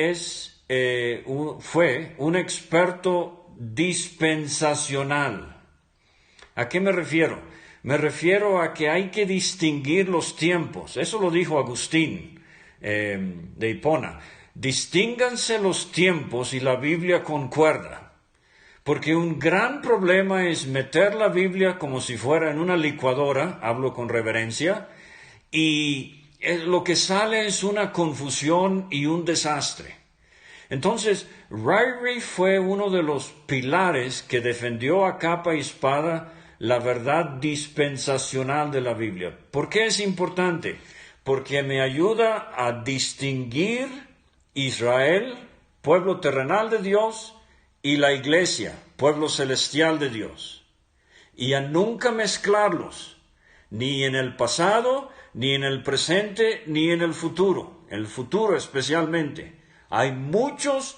fue un experto dispensacional. ¿A qué me refiero? Me refiero a que hay que distinguir los tiempos. Eso lo dijo Agustín de Hipona. Distínganse los tiempos y la Biblia concuerda. Porque un gran problema es meter la Biblia como si fuera en una licuadora, hablo con reverencia, y lo que sale es una confusión y un desastre. Entonces, Ryrie fue uno de los pilares que defendió a capa y espada la verdad dispensacional de la Biblia. ¿Por qué es importante? Porque me ayuda a distinguir Israel, pueblo terrenal de Dios, y la iglesia, pueblo celestial de Dios, y a nunca mezclarlos, ni en el pasado, ni en el presente, ni en el futuro especialmente. Hay muchos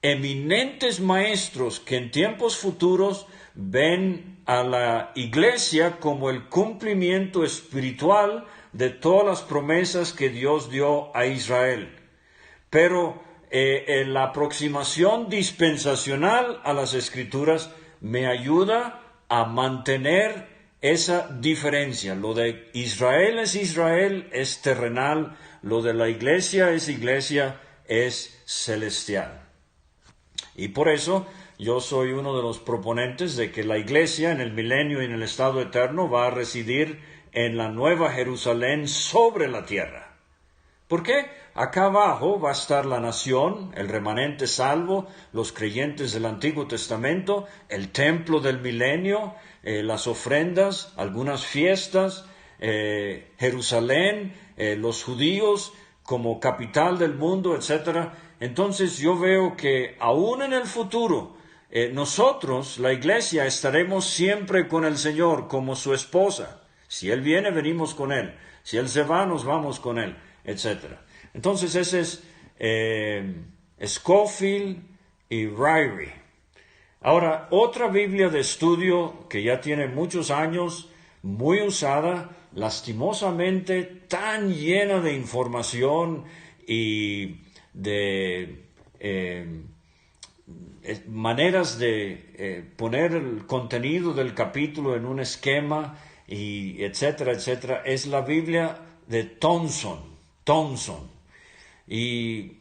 eminentes maestros que en tiempos futuros ven a la iglesia como el cumplimiento espiritual de todas las promesas que Dios dio a Israel. Pero en la aproximación dispensacional a las Escrituras me ayuda a mantener esa diferencia. Lo de Israel, es terrenal. Lo de la iglesia, es celestial. Y por eso yo soy uno de los proponentes de que la iglesia en el milenio y en el estado eterno va a residir en la nueva Jerusalén sobre la tierra. ¿Por qué? Acá abajo va a estar la nación, el remanente salvo, los creyentes del Antiguo Testamento, el templo del milenio, las ofrendas, algunas fiestas, Jerusalén, los judíos como capital del mundo, etc. Entonces yo veo que aún en el futuro, nosotros, la iglesia, estaremos siempre con el Señor como su esposa. Si Él viene, venimos con Él. Si Él se va, nos vamos con Él, etc. Entonces ese es Scofield y Ryrie. Ahora, otra Biblia de estudio que ya tiene muchos años, muy usada, lastimosamente tan llena de información y de maneras de poner el contenido del capítulo en un esquema, y etcétera, etcétera, es la Biblia de Thompson. Y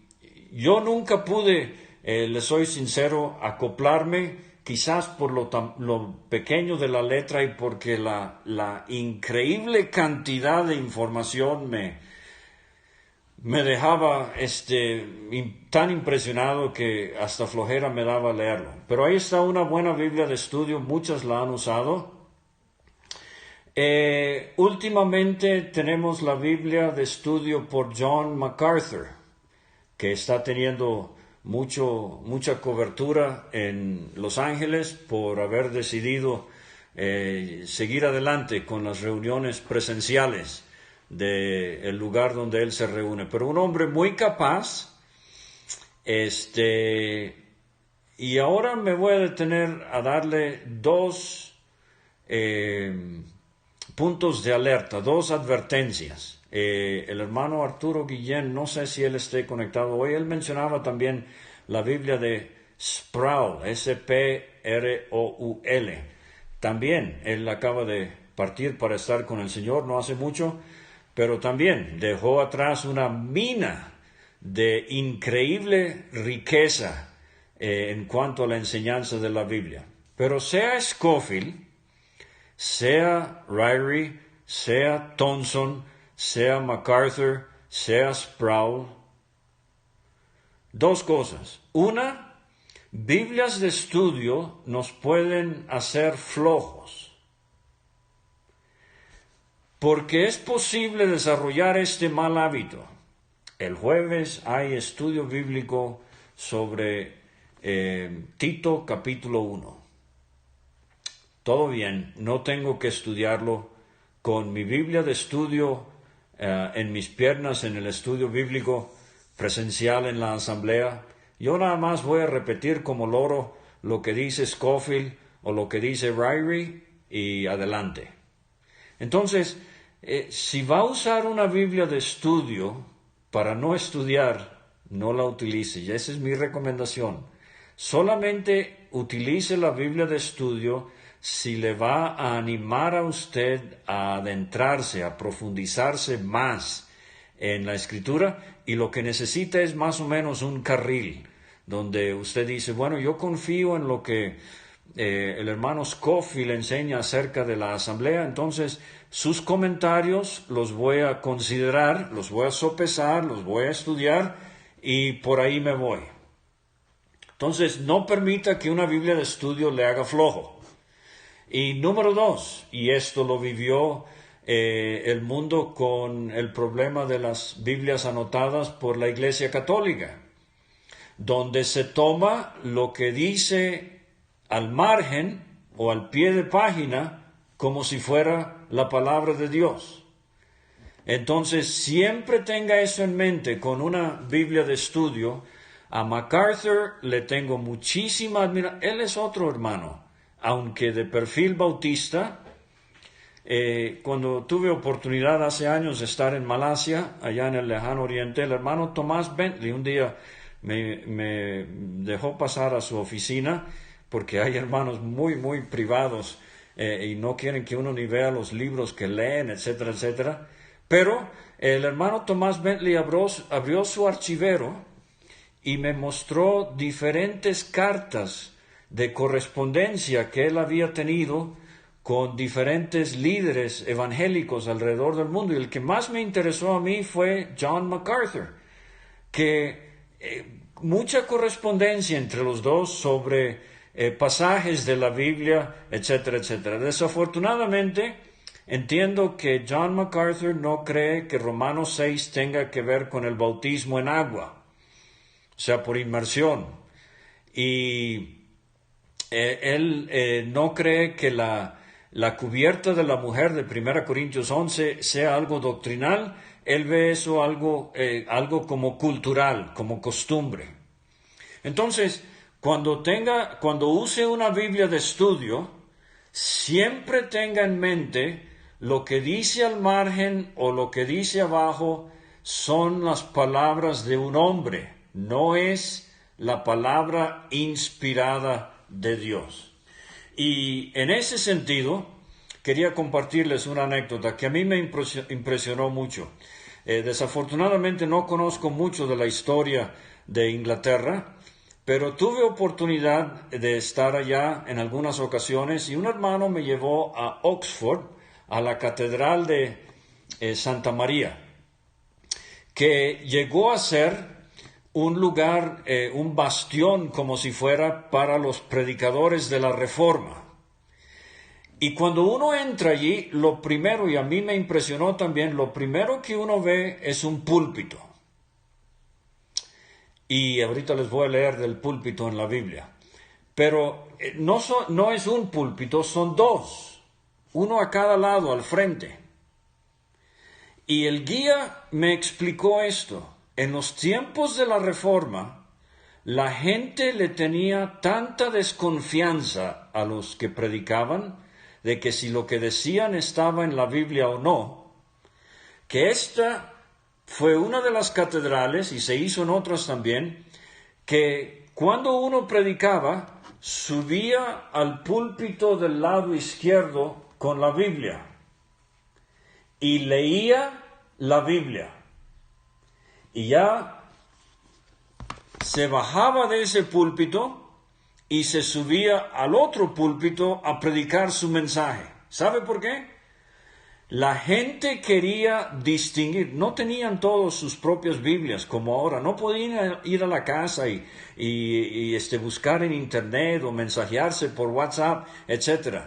yo nunca pude, le soy sincero, acoplarme, quizás por lo pequeño de la letra y porque la increíble cantidad de información me dejaba tan impresionado que hasta flojera me daba leerlo. Pero ahí está una buena Biblia de estudio, muchas la han usado. Últimamente tenemos la Biblia de estudio por John MacArthur, que está teniendo mucha cobertura en Los Ángeles por haber decidido seguir adelante con las reuniones presenciales del lugar donde él se reúne. Pero un hombre muy capaz, y ahora me voy a detener a darle dos puntos de alerta, dos advertencias. El hermano Arturo Guillén, no sé si él esté conectado hoy, él mencionaba también la Biblia de Sproul, S-P-R-O-U-L. También él acaba de partir para estar con el Señor no hace mucho, pero también dejó atrás una mina de increíble riqueza en cuanto a la enseñanza de la Biblia. Pero sea Scofield, sea Ryrie, sea Thompson, sea MacArthur, sea Sproul, dos cosas. Una, Biblias de estudio nos pueden hacer flojos, porque es posible desarrollar este mal hábito. El jueves hay estudio bíblico sobre Tito capítulo 1. Todo bien, no tengo que estudiarlo con mi Biblia de estudio en mis piernas en el estudio bíblico presencial en la asamblea. Yo nada más voy a repetir como loro lo que dice Scofield o lo que dice Ryrie y adelante. Entonces, si va a usar una Biblia de estudio para no estudiar, no la utilice. Y esa es mi recomendación. Solamente utilice la Biblia de estudio si le va a animar a usted a adentrarse, a profundizarse más en la Escritura, y lo que necesita es más o menos un carril donde usted dice, bueno, yo confío en lo que el hermano Scofield enseña acerca de la asamblea, entonces sus comentarios los voy a considerar, los voy a sopesar, los voy a estudiar y por ahí me voy. Entonces, no permita que una Biblia de estudio le haga flojo. Y número 2, y esto lo vivió el mundo con el problema de las Biblias anotadas por la Iglesia Católica, donde se toma lo que dice al margen o al pie de página como si fuera la palabra de Dios. Entonces, siempre tenga eso en mente con una Biblia de estudio. A MacArthur le tengo muchísima admiración. Él es otro hermano, aunque de perfil bautista. Cuando tuve oportunidad hace años de estar en Malasia, allá en el lejano oriente, el hermano Tomás Bentley un día me dejó pasar a su oficina, porque hay hermanos muy, muy privados y no quieren que uno ni vea los libros que leen, etcétera, etcétera. Pero el hermano Tomás Bentley abrió su archivero y me mostró diferentes cartas de correspondencia que él había tenido con diferentes líderes evangélicos alrededor del mundo. Y el que más me interesó a mí fue John MacArthur, que mucha correspondencia entre los dos sobre pasajes de la Biblia, etcétera, etcétera. Desafortunadamente, entiendo que John MacArthur no cree que Romanos 6 tenga que ver con el bautismo en agua, o sea, por inmersión. Y él no cree que la cubierta de la mujer de 1 Corintios 11 sea algo doctrinal. Él ve eso algo como cultural, como costumbre. Entonces, cuando use una Biblia de estudio, siempre tenga en mente lo que dice al margen o lo que dice abajo son las palabras de un hombre, no es la palabra inspirada de Dios. Y en ese sentido, quería compartirles una anécdota que a mí me impresionó mucho. Desafortunadamente no conozco mucho de la historia de Inglaterra, pero tuve oportunidad de estar allá en algunas ocasiones y un hermano me llevó a Oxford, a la Catedral de Santa María, que llegó a ser un lugar, un bastión como si fuera para los predicadores de la Reforma. Y cuando uno entra allí, lo primero, y a mí me impresionó también, lo primero que uno ve es un púlpito. Y ahorita les voy a leer del púlpito en la Biblia. Pero no es un púlpito, son dos, uno a cada lado, al frente. Y el guía me explicó esto. En los tiempos de la Reforma, la gente le tenía tanta desconfianza a los que predicaban de que si lo que decían estaba en la Biblia o no, que esta fue una de las catedrales, y se hizo en otras también, que cuando uno predicaba, subía al púlpito del lado izquierdo con la Biblia y leía la Biblia. Y ya se bajaba de ese púlpito y se subía al otro púlpito a predicar su mensaje. ¿Sabe por qué? La gente quería distinguir, no tenían todos sus propias Biblias como ahora, no podían ir a la casa y buscar en internet o mensajearse por WhatsApp, etc.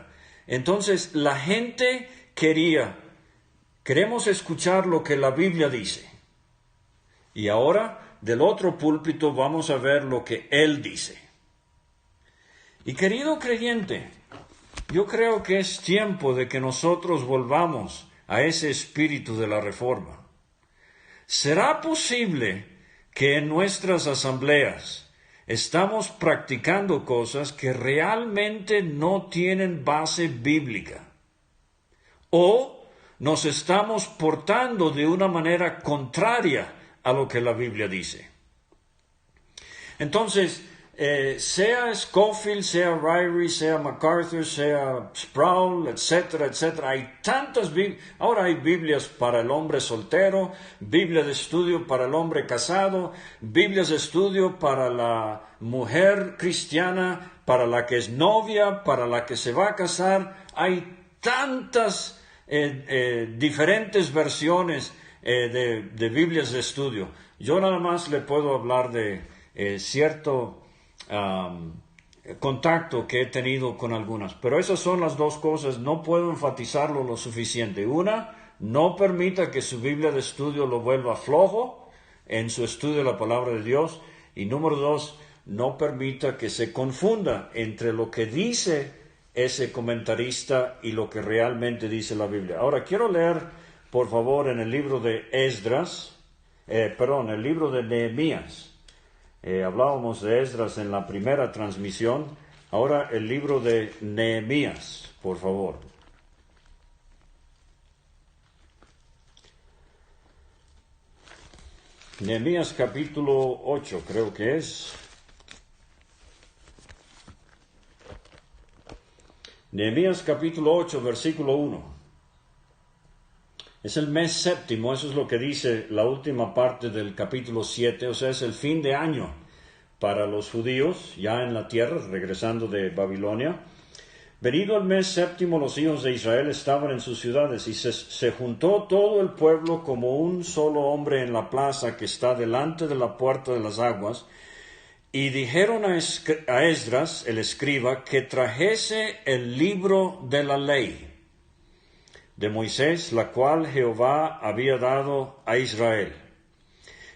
Entonces la gente queremos escuchar lo que la Biblia dice. Y ahora del otro púlpito vamos a ver lo que Él dice. Y querido creyente, yo creo que es tiempo de que nosotros volvamos a ese espíritu de la Reforma. ¿Será posible que en nuestras asambleas estamos practicando cosas que realmente no tienen base bíblica? ¿O nos estamos portando de una manera contraria a lo que la Biblia dice? Entonces, sea Scofield, sea Ryrie, sea MacArthur, sea Sproul, etcétera, etcétera. Hay tantas Biblias. Ahora hay Biblias para el hombre soltero, Biblia de estudio para el hombre casado, Biblias de estudio para la mujer cristiana, para la que es novia, para la que se va a casar. Hay tantas diferentes versiones de Biblias de estudio. Yo nada más le puedo hablar de cierto contacto que he tenido con algunas, pero esas son las dos cosas. No puedo enfatizarlo lo suficiente. Una, no permita que su Biblia de estudio lo vuelva flojo en su estudio de la palabra de Dios. Y número dos, no permita que se confunda entre lo que dice ese comentarista y lo que realmente dice la Biblia. Ahora quiero leer, por favor, en el libro de el libro de Nehemías. Hablábamos de Esdras en la primera transmisión. Ahora el libro de Nehemías, por favor. Nehemías capítulo 8, creo que es. Nehemías capítulo 8, versículo 1. Es el mes séptimo, eso es lo que dice la última parte del capítulo 7, o sea, es el fin de año para los judíos, ya en la tierra, regresando de Babilonia. Venido el mes séptimo, los hijos de Israel estaban en sus ciudades, y se juntó todo el pueblo como un solo hombre en la plaza que está delante de la puerta de las aguas, y dijeron a Esdras, el escriba, que trajese el libro de la ley de Moisés, la cual Jehová había dado a Israel.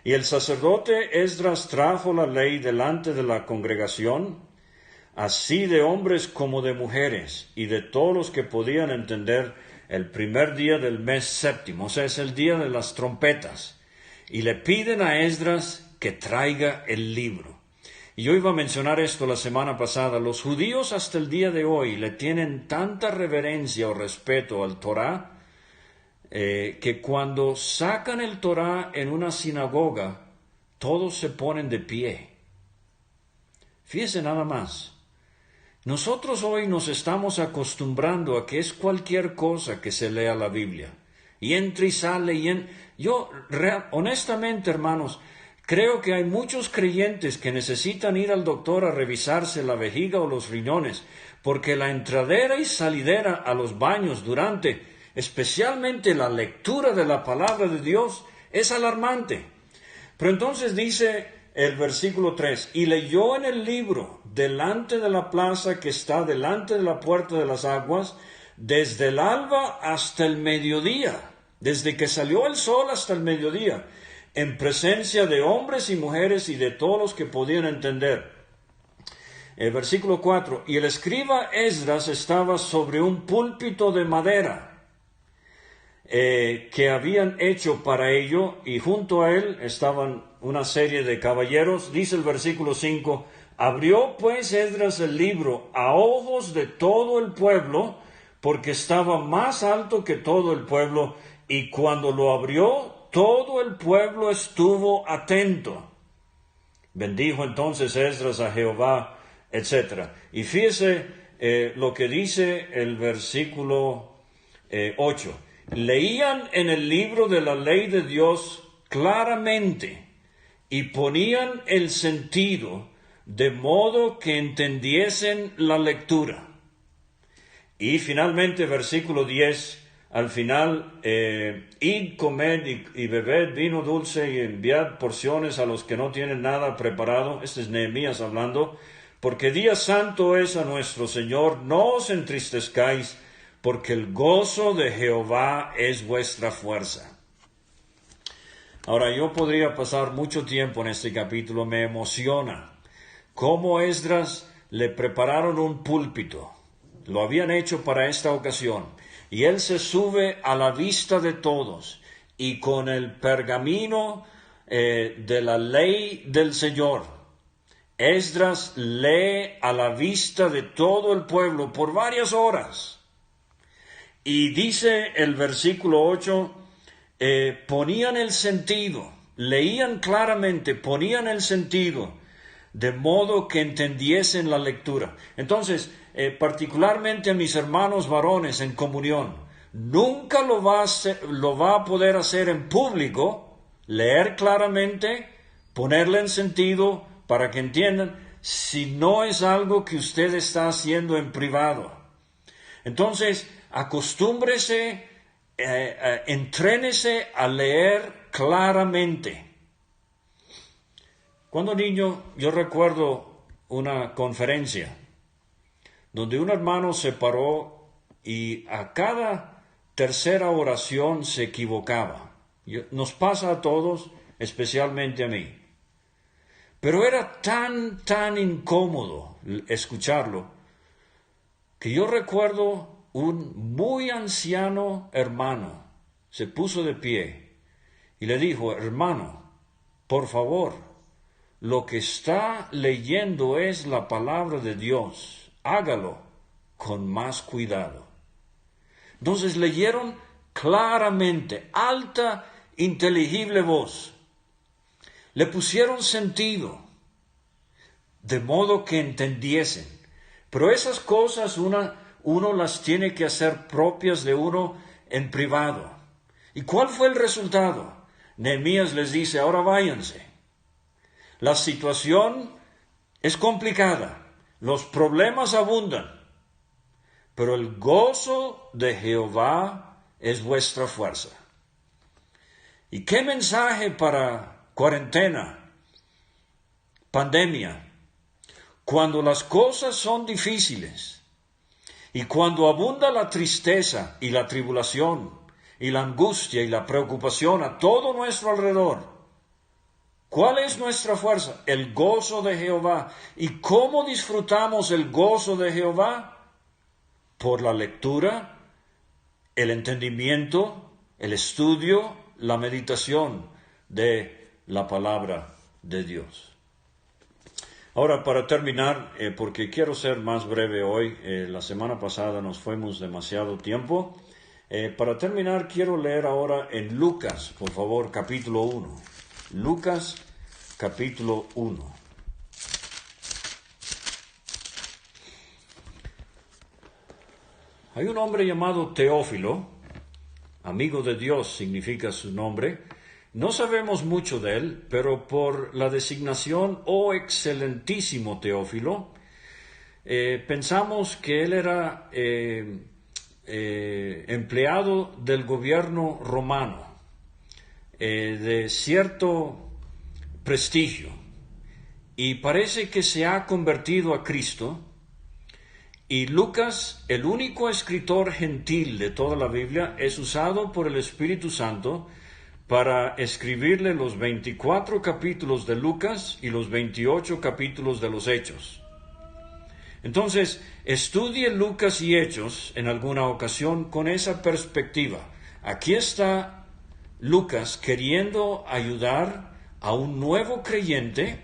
Y el sacerdote Esdras trajo la ley delante de la congregación, así de hombres como de mujeres, y de todos los que podían entender, el primer día del mes séptimo, o sea, es el día de las trompetas. Y le piden a Esdras que traiga el libro. Y yo iba a mencionar esto la semana pasada. Los judíos hasta el día de hoy le tienen tanta reverencia o respeto al Torá, que cuando sacan el Torá en una sinagoga, todos se ponen de pie. Fíjese nada más. Nosotros hoy nos estamos acostumbrando a que es cualquier cosa que se lea la Biblia. Y entra y sale. Honestamente, hermanos, creo que hay muchos creyentes que necesitan ir al doctor a revisarse la vejiga o los riñones, porque la entradera y salidera a los baños especialmente la lectura de la palabra de Dios, es alarmante. Pero entonces dice el versículo 3, y leyó en el libro delante de la plaza que está delante de la puerta de las aguas, desde el alba hasta el mediodía, desde que salió el sol hasta el mediodía, en presencia de hombres y mujeres y de todos los que podían entender. El versículo 4, y el escriba Esdras estaba sobre un púlpito de madera, que habían hecho para ello, y junto a él estaban una serie de caballeros. Dice el versículo 5, abrió pues Esdras el libro a ojos de todo el pueblo, porque estaba más alto que todo el pueblo, y cuando lo abrió, todo el pueblo estuvo atento. Bendijo entonces Esdras a Jehová, etc. Y fíjese lo que dice el versículo 8. Leían en el libro de la ley de Dios claramente y ponían el sentido de modo que entendiesen la lectura. Y finalmente, versículo 10, al final, id, comed y bebed vino dulce y enviad porciones a los que no tienen nada preparado. Este es Nehemías hablando. Porque día santo es a nuestro Señor, no os entristezcáis, porque el gozo de Jehová es vuestra fuerza. Ahora, yo podría pasar mucho tiempo en este capítulo. Me emociona cómo Esdras le prepararon un púlpito. Lo habían hecho para esta ocasión. Y él se sube a la vista de todos. Y con el pergamino de la ley del Señor, Esdras lee a la vista de todo el pueblo por varias horas. Y dice el versículo 8, ponían el sentido, leían claramente, ponían el sentido de modo que entendiesen la lectura. Entonces, particularmente a mis hermanos varones en comunión, nunca lo va a poder hacer en público, leer claramente, ponerle en sentido para que entiendan, si no es algo que usted está haciendo en privado. Entonces, acostúmbrese, entrénese a leer claramente. Cuando niño, yo recuerdo una conferencia donde un hermano se paró y a cada tercera oración se equivocaba. Nos pasa a todos, especialmente a mí. Pero era tan incómodo escucharlo, que yo recuerdo un muy anciano hermano se puso de pie y le dijo, hermano, por favor, lo que está leyendo es la palabra de Dios, hágalo con más cuidado. Entonces leyeron claramente, alta, inteligible voz. Le pusieron sentido, de modo que entendiesen. Pero esas cosas uno las tiene que hacer propias de uno en privado. ¿Y cuál fue el resultado? Nehemías les dice, ahora váyanse. La situación es complicada, los problemas abundan, pero el gozo de Jehová es vuestra fuerza. ¿Y qué mensaje para cuarentena, pandemia? Cuando las cosas son difíciles y cuando abunda la tristeza y la tribulación y la angustia y la preocupación a todo nuestro alrededor, ¿cuál es nuestra fuerza? El gozo de Jehová. ¿Y cómo disfrutamos el gozo de Jehová? Por la lectura, el entendimiento, el estudio, la meditación de la palabra de Dios. Ahora, para terminar, porque quiero ser más breve hoy, la semana pasada nos fuimos demasiado tiempo. Para terminar, quiero leer ahora en Lucas, por favor, capítulo 1. Lucas, capítulo 1. Hay un hombre llamado Teófilo, amigo de Dios significa su nombre. No sabemos mucho de él, pero por la designación, oh excelentísimo Teófilo, pensamos que él era empleado del gobierno romano, de cierto prestigio, y parece que se ha convertido a Cristo. Y Lucas, el único escritor gentil de toda la Biblia, es usado por el Espíritu Santo para escribirle los 24 capítulos de Lucas y los 28 capítulos de los Hechos. Entonces, estudie Lucas y Hechos en alguna ocasión con esa perspectiva. Aquí está Lucas queriendo ayudar a un nuevo creyente,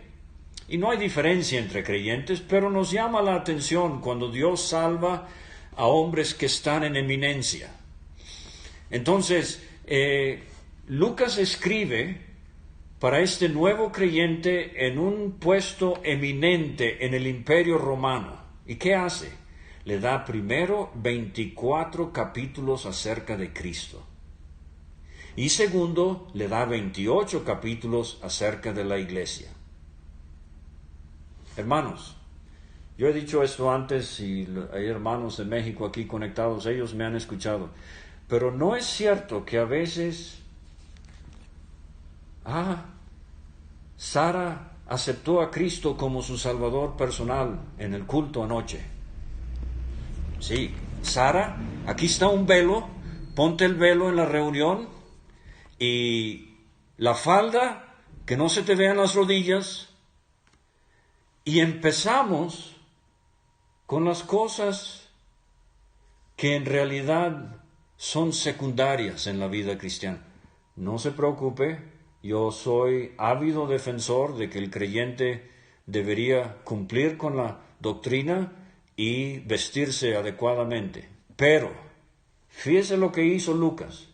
y no hay diferencia entre creyentes, pero nos llama la atención cuando Dios salva a hombres que están en eminencia. Entonces, Lucas escribe para este nuevo creyente en un puesto eminente en el Imperio Romano. ¿Y qué hace? Le da primero 24 capítulos acerca de Cristo. Y segundo, le da 28 capítulos acerca de la iglesia. Hermanos, yo he dicho esto antes y hay hermanos de México aquí conectados, ellos me han escuchado. Pero no es cierto que a veces... Sara aceptó a Cristo como su Salvador personal en el culto anoche. Sí, Sara, aquí está un velo, ponte el velo en la reunión y la falda, que no se te vean las rodillas, y empezamos con las cosas que en realidad son secundarias en la vida cristiana. No se preocupe. Yo soy ávido defensor de que el creyente debería cumplir con la doctrina y vestirse adecuadamente. Pero, fíjese lo que hizo Lucas.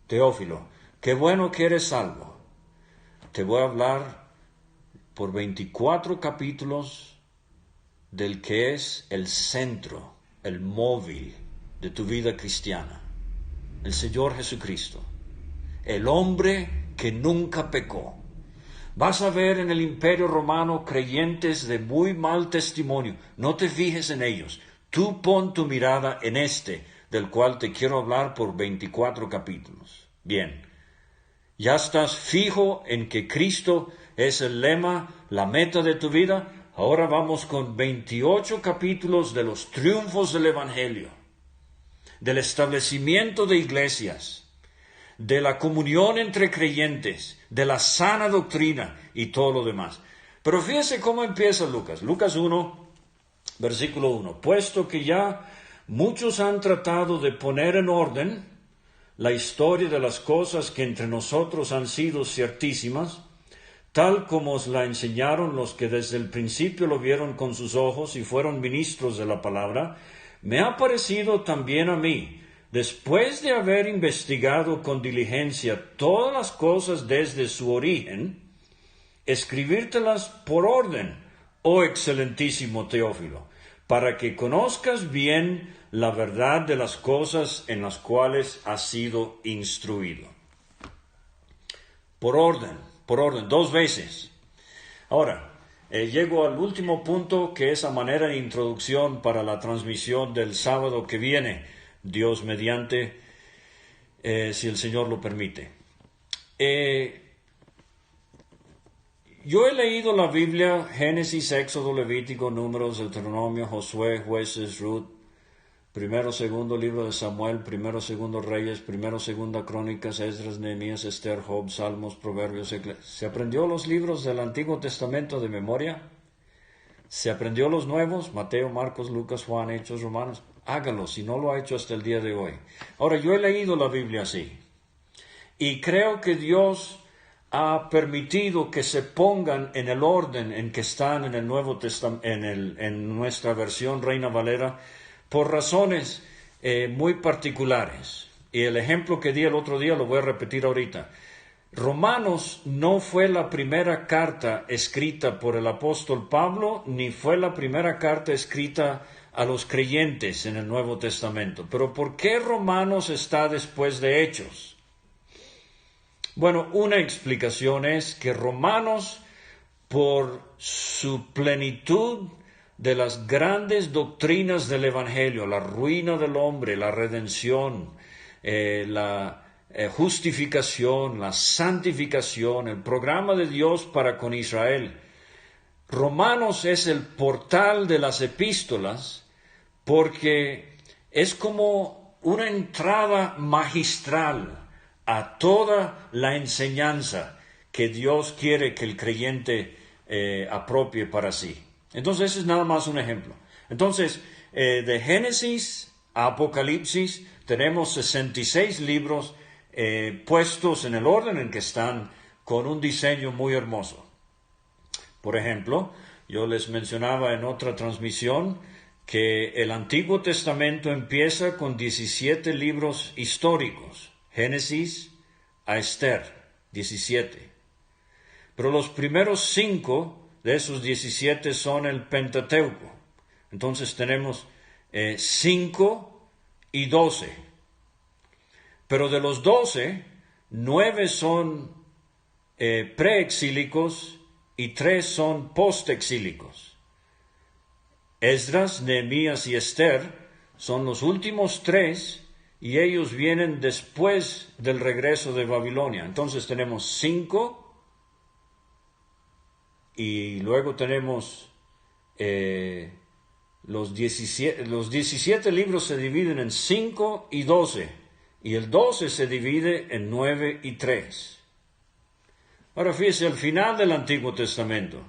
Teófilo, qué bueno que eres salvo. Te voy a hablar por 24 capítulos del que es el centro, el móvil de tu vida cristiana, el Señor Jesucristo, el hombre que nunca pecó. Vas a ver en el Imperio Romano creyentes de muy mal testimonio. No te fijes en ellos. Tú pon tu mirada en este, del cual te quiero hablar por 24 capítulos. Bien, ya estás fijo en que Cristo es el lema, la meta de tu vida. Ahora vamos con 28 capítulos de los triunfos del Evangelio, del establecimiento de iglesias, de la comunión entre creyentes, de la sana doctrina y todo lo demás. Pero fíjese cómo empieza Lucas. Lucas 1, versículo 1. Puesto que ya muchos han tratado de poner en orden la historia de las cosas que entre nosotros han sido ciertísimas, tal como os la enseñaron los que desde el principio lo vieron con sus ojos y fueron ministros de la palabra, me ha parecido también a mí, después de haber investigado con diligencia todas las cosas desde su origen, escribírtelas por orden, oh excelentísimo Teófilo, para que conozcas bien la verdad de las cosas en las cuales has sido instruido. Por orden, 2 veces. Ahora, llego al último punto, que es a manera de introducción para la transmisión del sábado que viene, Dios mediante, si el Señor lo permite. Yo he leído la Biblia, Génesis, Éxodo, Levítico, Números, Deuteronomio, Josué, Jueces, Ruth, primero, segundo libro de Samuel, primero, segundo Reyes, primero, segunda Crónicas, Esdras, Nehemías, Esther, Job, Salmos, Proverbios. ¿Se aprendió los libros del Antiguo Testamento de memoria? ¿Se aprendió los nuevos? Mateo, Marcos, Lucas, Juan, Hechos, Romanos. Hágalo, si no lo ha hecho hasta el día de hoy. Ahora, yo he leído la Biblia así, y creo que Dios ha permitido que se pongan en el orden en que están en el Nuevo Testamento, en nuestra versión Reina Valera, por razones muy particulares. Y el ejemplo que di el otro día lo voy a repetir ahorita. Romanos no fue la primera carta escrita por el apóstol Pablo, ni fue la primera carta escrita a los creyentes en el Nuevo Testamento. Pero ¿por qué Romanos está después de Hechos? Bueno, una explicación es que Romanos, por su plenitud de las grandes doctrinas del Evangelio, la ruina del hombre, la redención, la justificación, la santificación, el programa de Dios para con Israel. Romanos es el portal de las epístolas porque es como una entrada magistral a toda la enseñanza que Dios quiere que el creyente apropie para sí. Entonces, ese es nada más un ejemplo. Entonces, de Génesis a Apocalipsis tenemos 66 libros puestos en el orden en que están, con un diseño muy hermoso. Por ejemplo, yo les mencionaba en otra transmisión que el Antiguo Testamento empieza con 17 libros históricos, Génesis a Esther, 17. Pero los primeros 5 de esos 17 son el Pentateuco. Entonces tenemos 5 y 12. Pero de los 12, 9 son preexílicos y 3 son postexílicos. Esdras, Nehemías y Esther son los últimos 3 y ellos vienen después del regreso de Babilonia. Entonces tenemos 5 y luego tenemos los 17 libros se dividen en 5 y 12 y el 12 se divide en 9 y 3. Ahora fíjese, al final del Antiguo Testamento,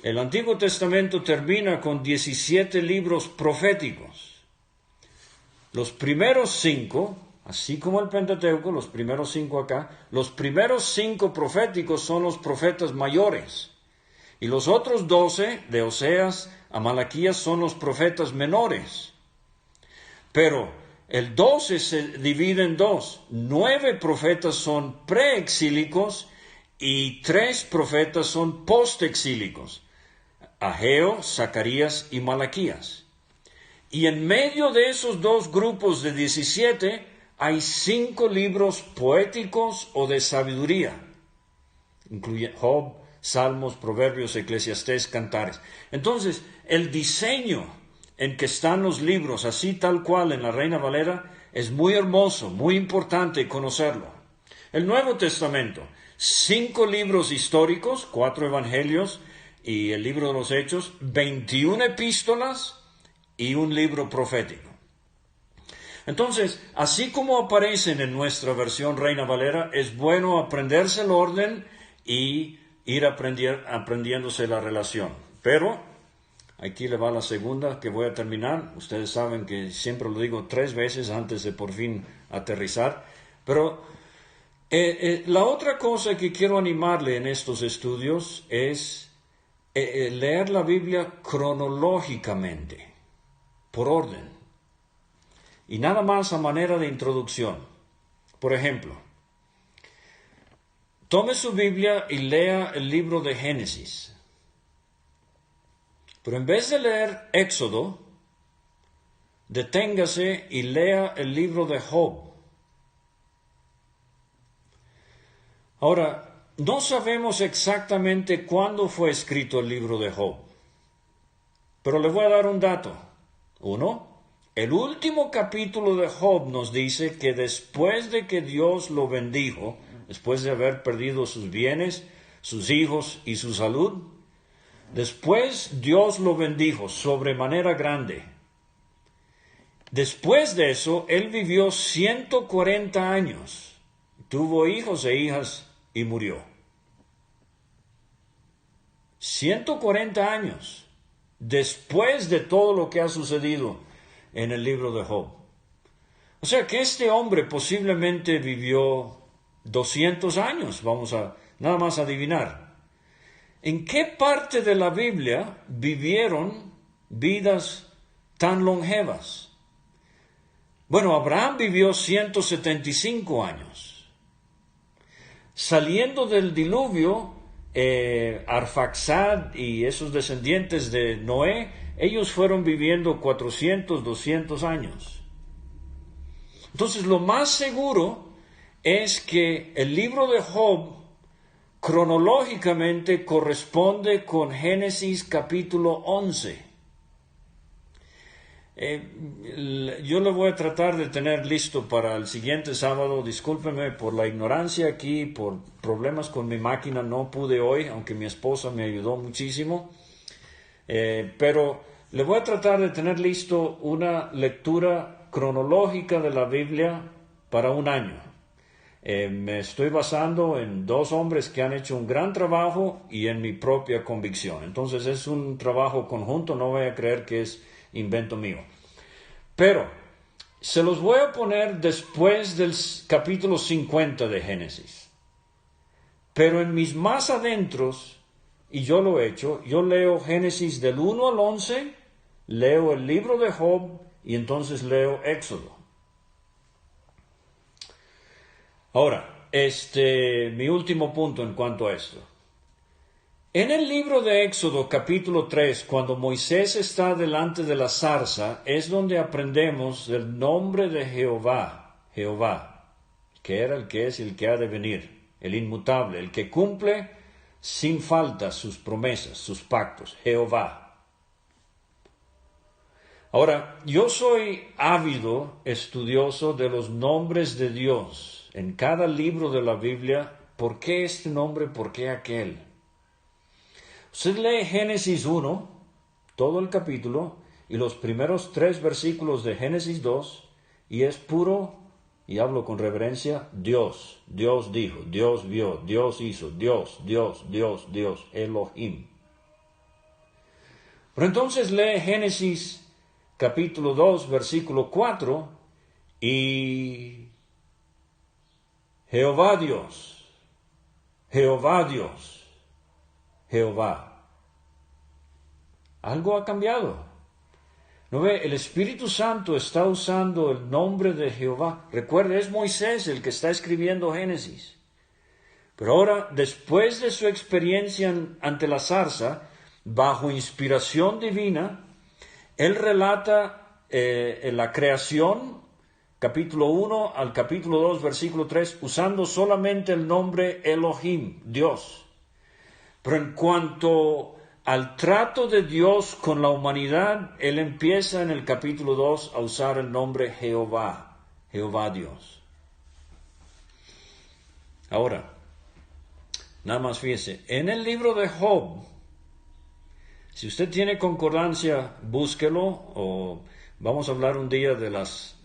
el Antiguo Testamento termina con 17 libros proféticos. Los primeros 5, así como el Pentateuco, los primeros 5 acá, los primeros 5 proféticos son los profetas mayores. Y los otros 12, de Oseas a Malaquías, son los profetas menores. Pero el 12 se divide en 2. 9 profetas son preexílicos y 3 profetas son postexílicos: Ageo, Zacarías y Malaquías. Y en medio de esos 2 grupos de 17 hay 5 libros poéticos o de sabiduría, incluye Job, Salmos, Proverbios, Eclesiastés, Cantares. Entonces, el diseño en que están los libros, así tal cual en la Reina Valera, es muy hermoso, muy importante conocerlo. El Nuevo Testamento, 5 libros históricos, 4 evangelios y el libro de los Hechos, 21 epístolas y un libro profético. Entonces, así como aparecen en nuestra versión Reina Valera, es bueno aprenderse el orden y ir aprendiéndose la relación. Pero aquí le va la segunda que voy a terminar. Ustedes saben que siempre lo digo 3 veces antes de por fin aterrizar. Pero la otra cosa que quiero animarle en estos estudios es leer la Biblia cronológicamente, por orden. Y nada más a manera de introducción. Por ejemplo, tome su Biblia y lea el libro de Génesis. Pero en vez de leer Éxodo, deténgase y lea el libro de Job. Ahora, no sabemos exactamente cuándo fue escrito el libro de Job, pero le voy a dar un dato. 1. El último capítulo de Job nos dice que después de que Dios lo bendijo, después de haber perdido sus bienes, sus hijos y su salud, después Dios lo bendijo sobremanera grande. Después de eso, él vivió 140 años, tuvo hijos e hijas y murió. 140 años después de todo lo que ha sucedido en el libro de Job. O sea que este hombre posiblemente vivió 200 años, vamos a nada más adivinar. ¿En qué parte de la Biblia vivieron vidas tan longevas? Bueno, Abraham vivió 175 años. Saliendo del diluvio, Arfaxad y esos descendientes de Noé, ellos fueron viviendo 400, 200 años. Entonces, lo más seguro es que el libro de Job cronológicamente corresponde con Génesis capítulo 11. Yo lo voy a tratar de tener listo para el siguiente sábado. Discúlpeme por la ignorancia aquí, por problemas con mi máquina, no pude hoy, aunque mi esposa me ayudó muchísimo. Pero le voy a tratar de tener listo una lectura cronológica de la Biblia para un año. Me estoy basando en 2 hombres que han hecho un gran trabajo y en mi propia convicción. Entonces es un trabajo conjunto, no voy a creer que es invento mío. Pero se los voy a poner después del capítulo 50 de Génesis. Pero en mis más adentros, y yo lo he hecho, yo leo Génesis del 1 al 11, leo el libro de Job y entonces leo Éxodo. Ahora, mi último punto en cuanto a esto. En el libro de Éxodo capítulo 3, cuando Moisés está delante de la zarza, es donde aprendemos el nombre de Jehová, que era, el que es y el que ha de venir, el inmutable, el que cumple sin falta sus promesas, sus pactos, Jehová. Ahora, yo soy ávido estudioso de los nombres de Dios en cada libro de la Biblia. ¿Por qué este nombre? ¿Por qué aquel? Usted lee Génesis 1, todo el capítulo, y los primeros 3 versículos de Génesis 2, y es puro, y hablo con reverencia, Dios. Dios dijo, Dios vio, Dios hizo, Dios, Elohim. Pero entonces lee Génesis capítulo 2, versículo 4, y Jehová Dios, Jehová. Algo ha cambiado. ¿No ve? El Espíritu Santo está usando el nombre de Jehová. Recuerde, es Moisés el que está escribiendo Génesis. Pero ahora, después de su experiencia ante la zarza, bajo inspiración divina, él relata la creación, capítulo 1 al capítulo 2, versículo 3, usando solamente el nombre Elohim, Dios. Pero en cuanto al trato de Dios con la humanidad, él empieza en el capítulo 2 a usar el nombre Jehová, Jehová Dios. Ahora, nada más fíjese, en el libro de Job, si usted tiene concordancia, búsquelo, o vamos a hablar un día de las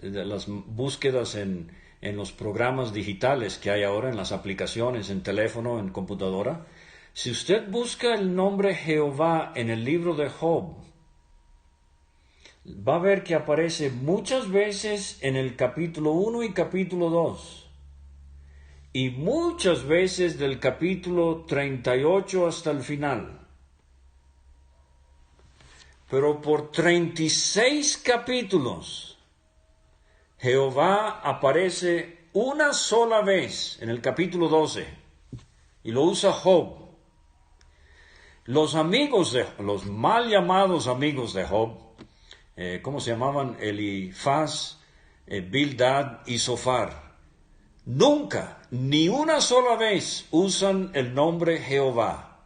búsquedas en los programas digitales que hay ahora, en las aplicaciones, en teléfono, en computadora. Si usted busca el nombre Jehová en el libro de Job, va a ver que aparece muchas veces en el capítulo 1 y capítulo 2. Y muchas veces del capítulo 38 hasta el final. Pero por 36 capítulos, Jehová aparece una sola vez en el capítulo 12. Y lo usa Job. Los mal llamados amigos de Job, ¿cómo se llamaban? Elifaz, Bildad y Zofar. Nunca, ni una sola vez usan el nombre Jehová.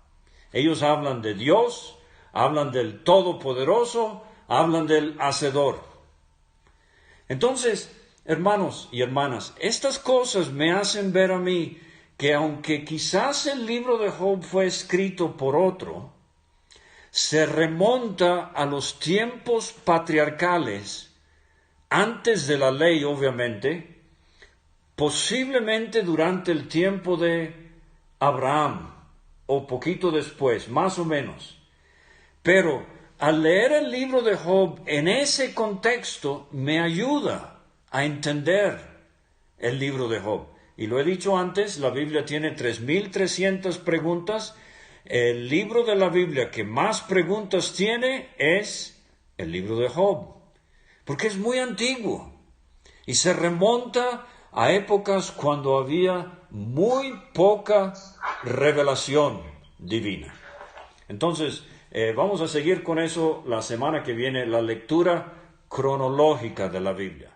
Ellos hablan de Dios, hablan del Todopoderoso, hablan del Hacedor. Entonces, hermanos y hermanas, estas cosas me hacen ver a mí que aunque quizás el libro de Job fue escrito por otro, se remonta a los tiempos patriarcales, antes de la ley obviamente, posiblemente durante el tiempo de Abraham, o poquito después, más o menos. Pero al leer el libro de Job en ese contexto, me ayuda a entender el libro de Job. Y lo he dicho antes, la Biblia tiene 3,300 preguntas. El libro de la Biblia que más preguntas tiene es el libro de Job, porque es muy antiguo y se remonta a épocas cuando había muy poca revelación divina. Entonces, vamos a seguir con eso la semana que viene, la lectura cronológica de la Biblia.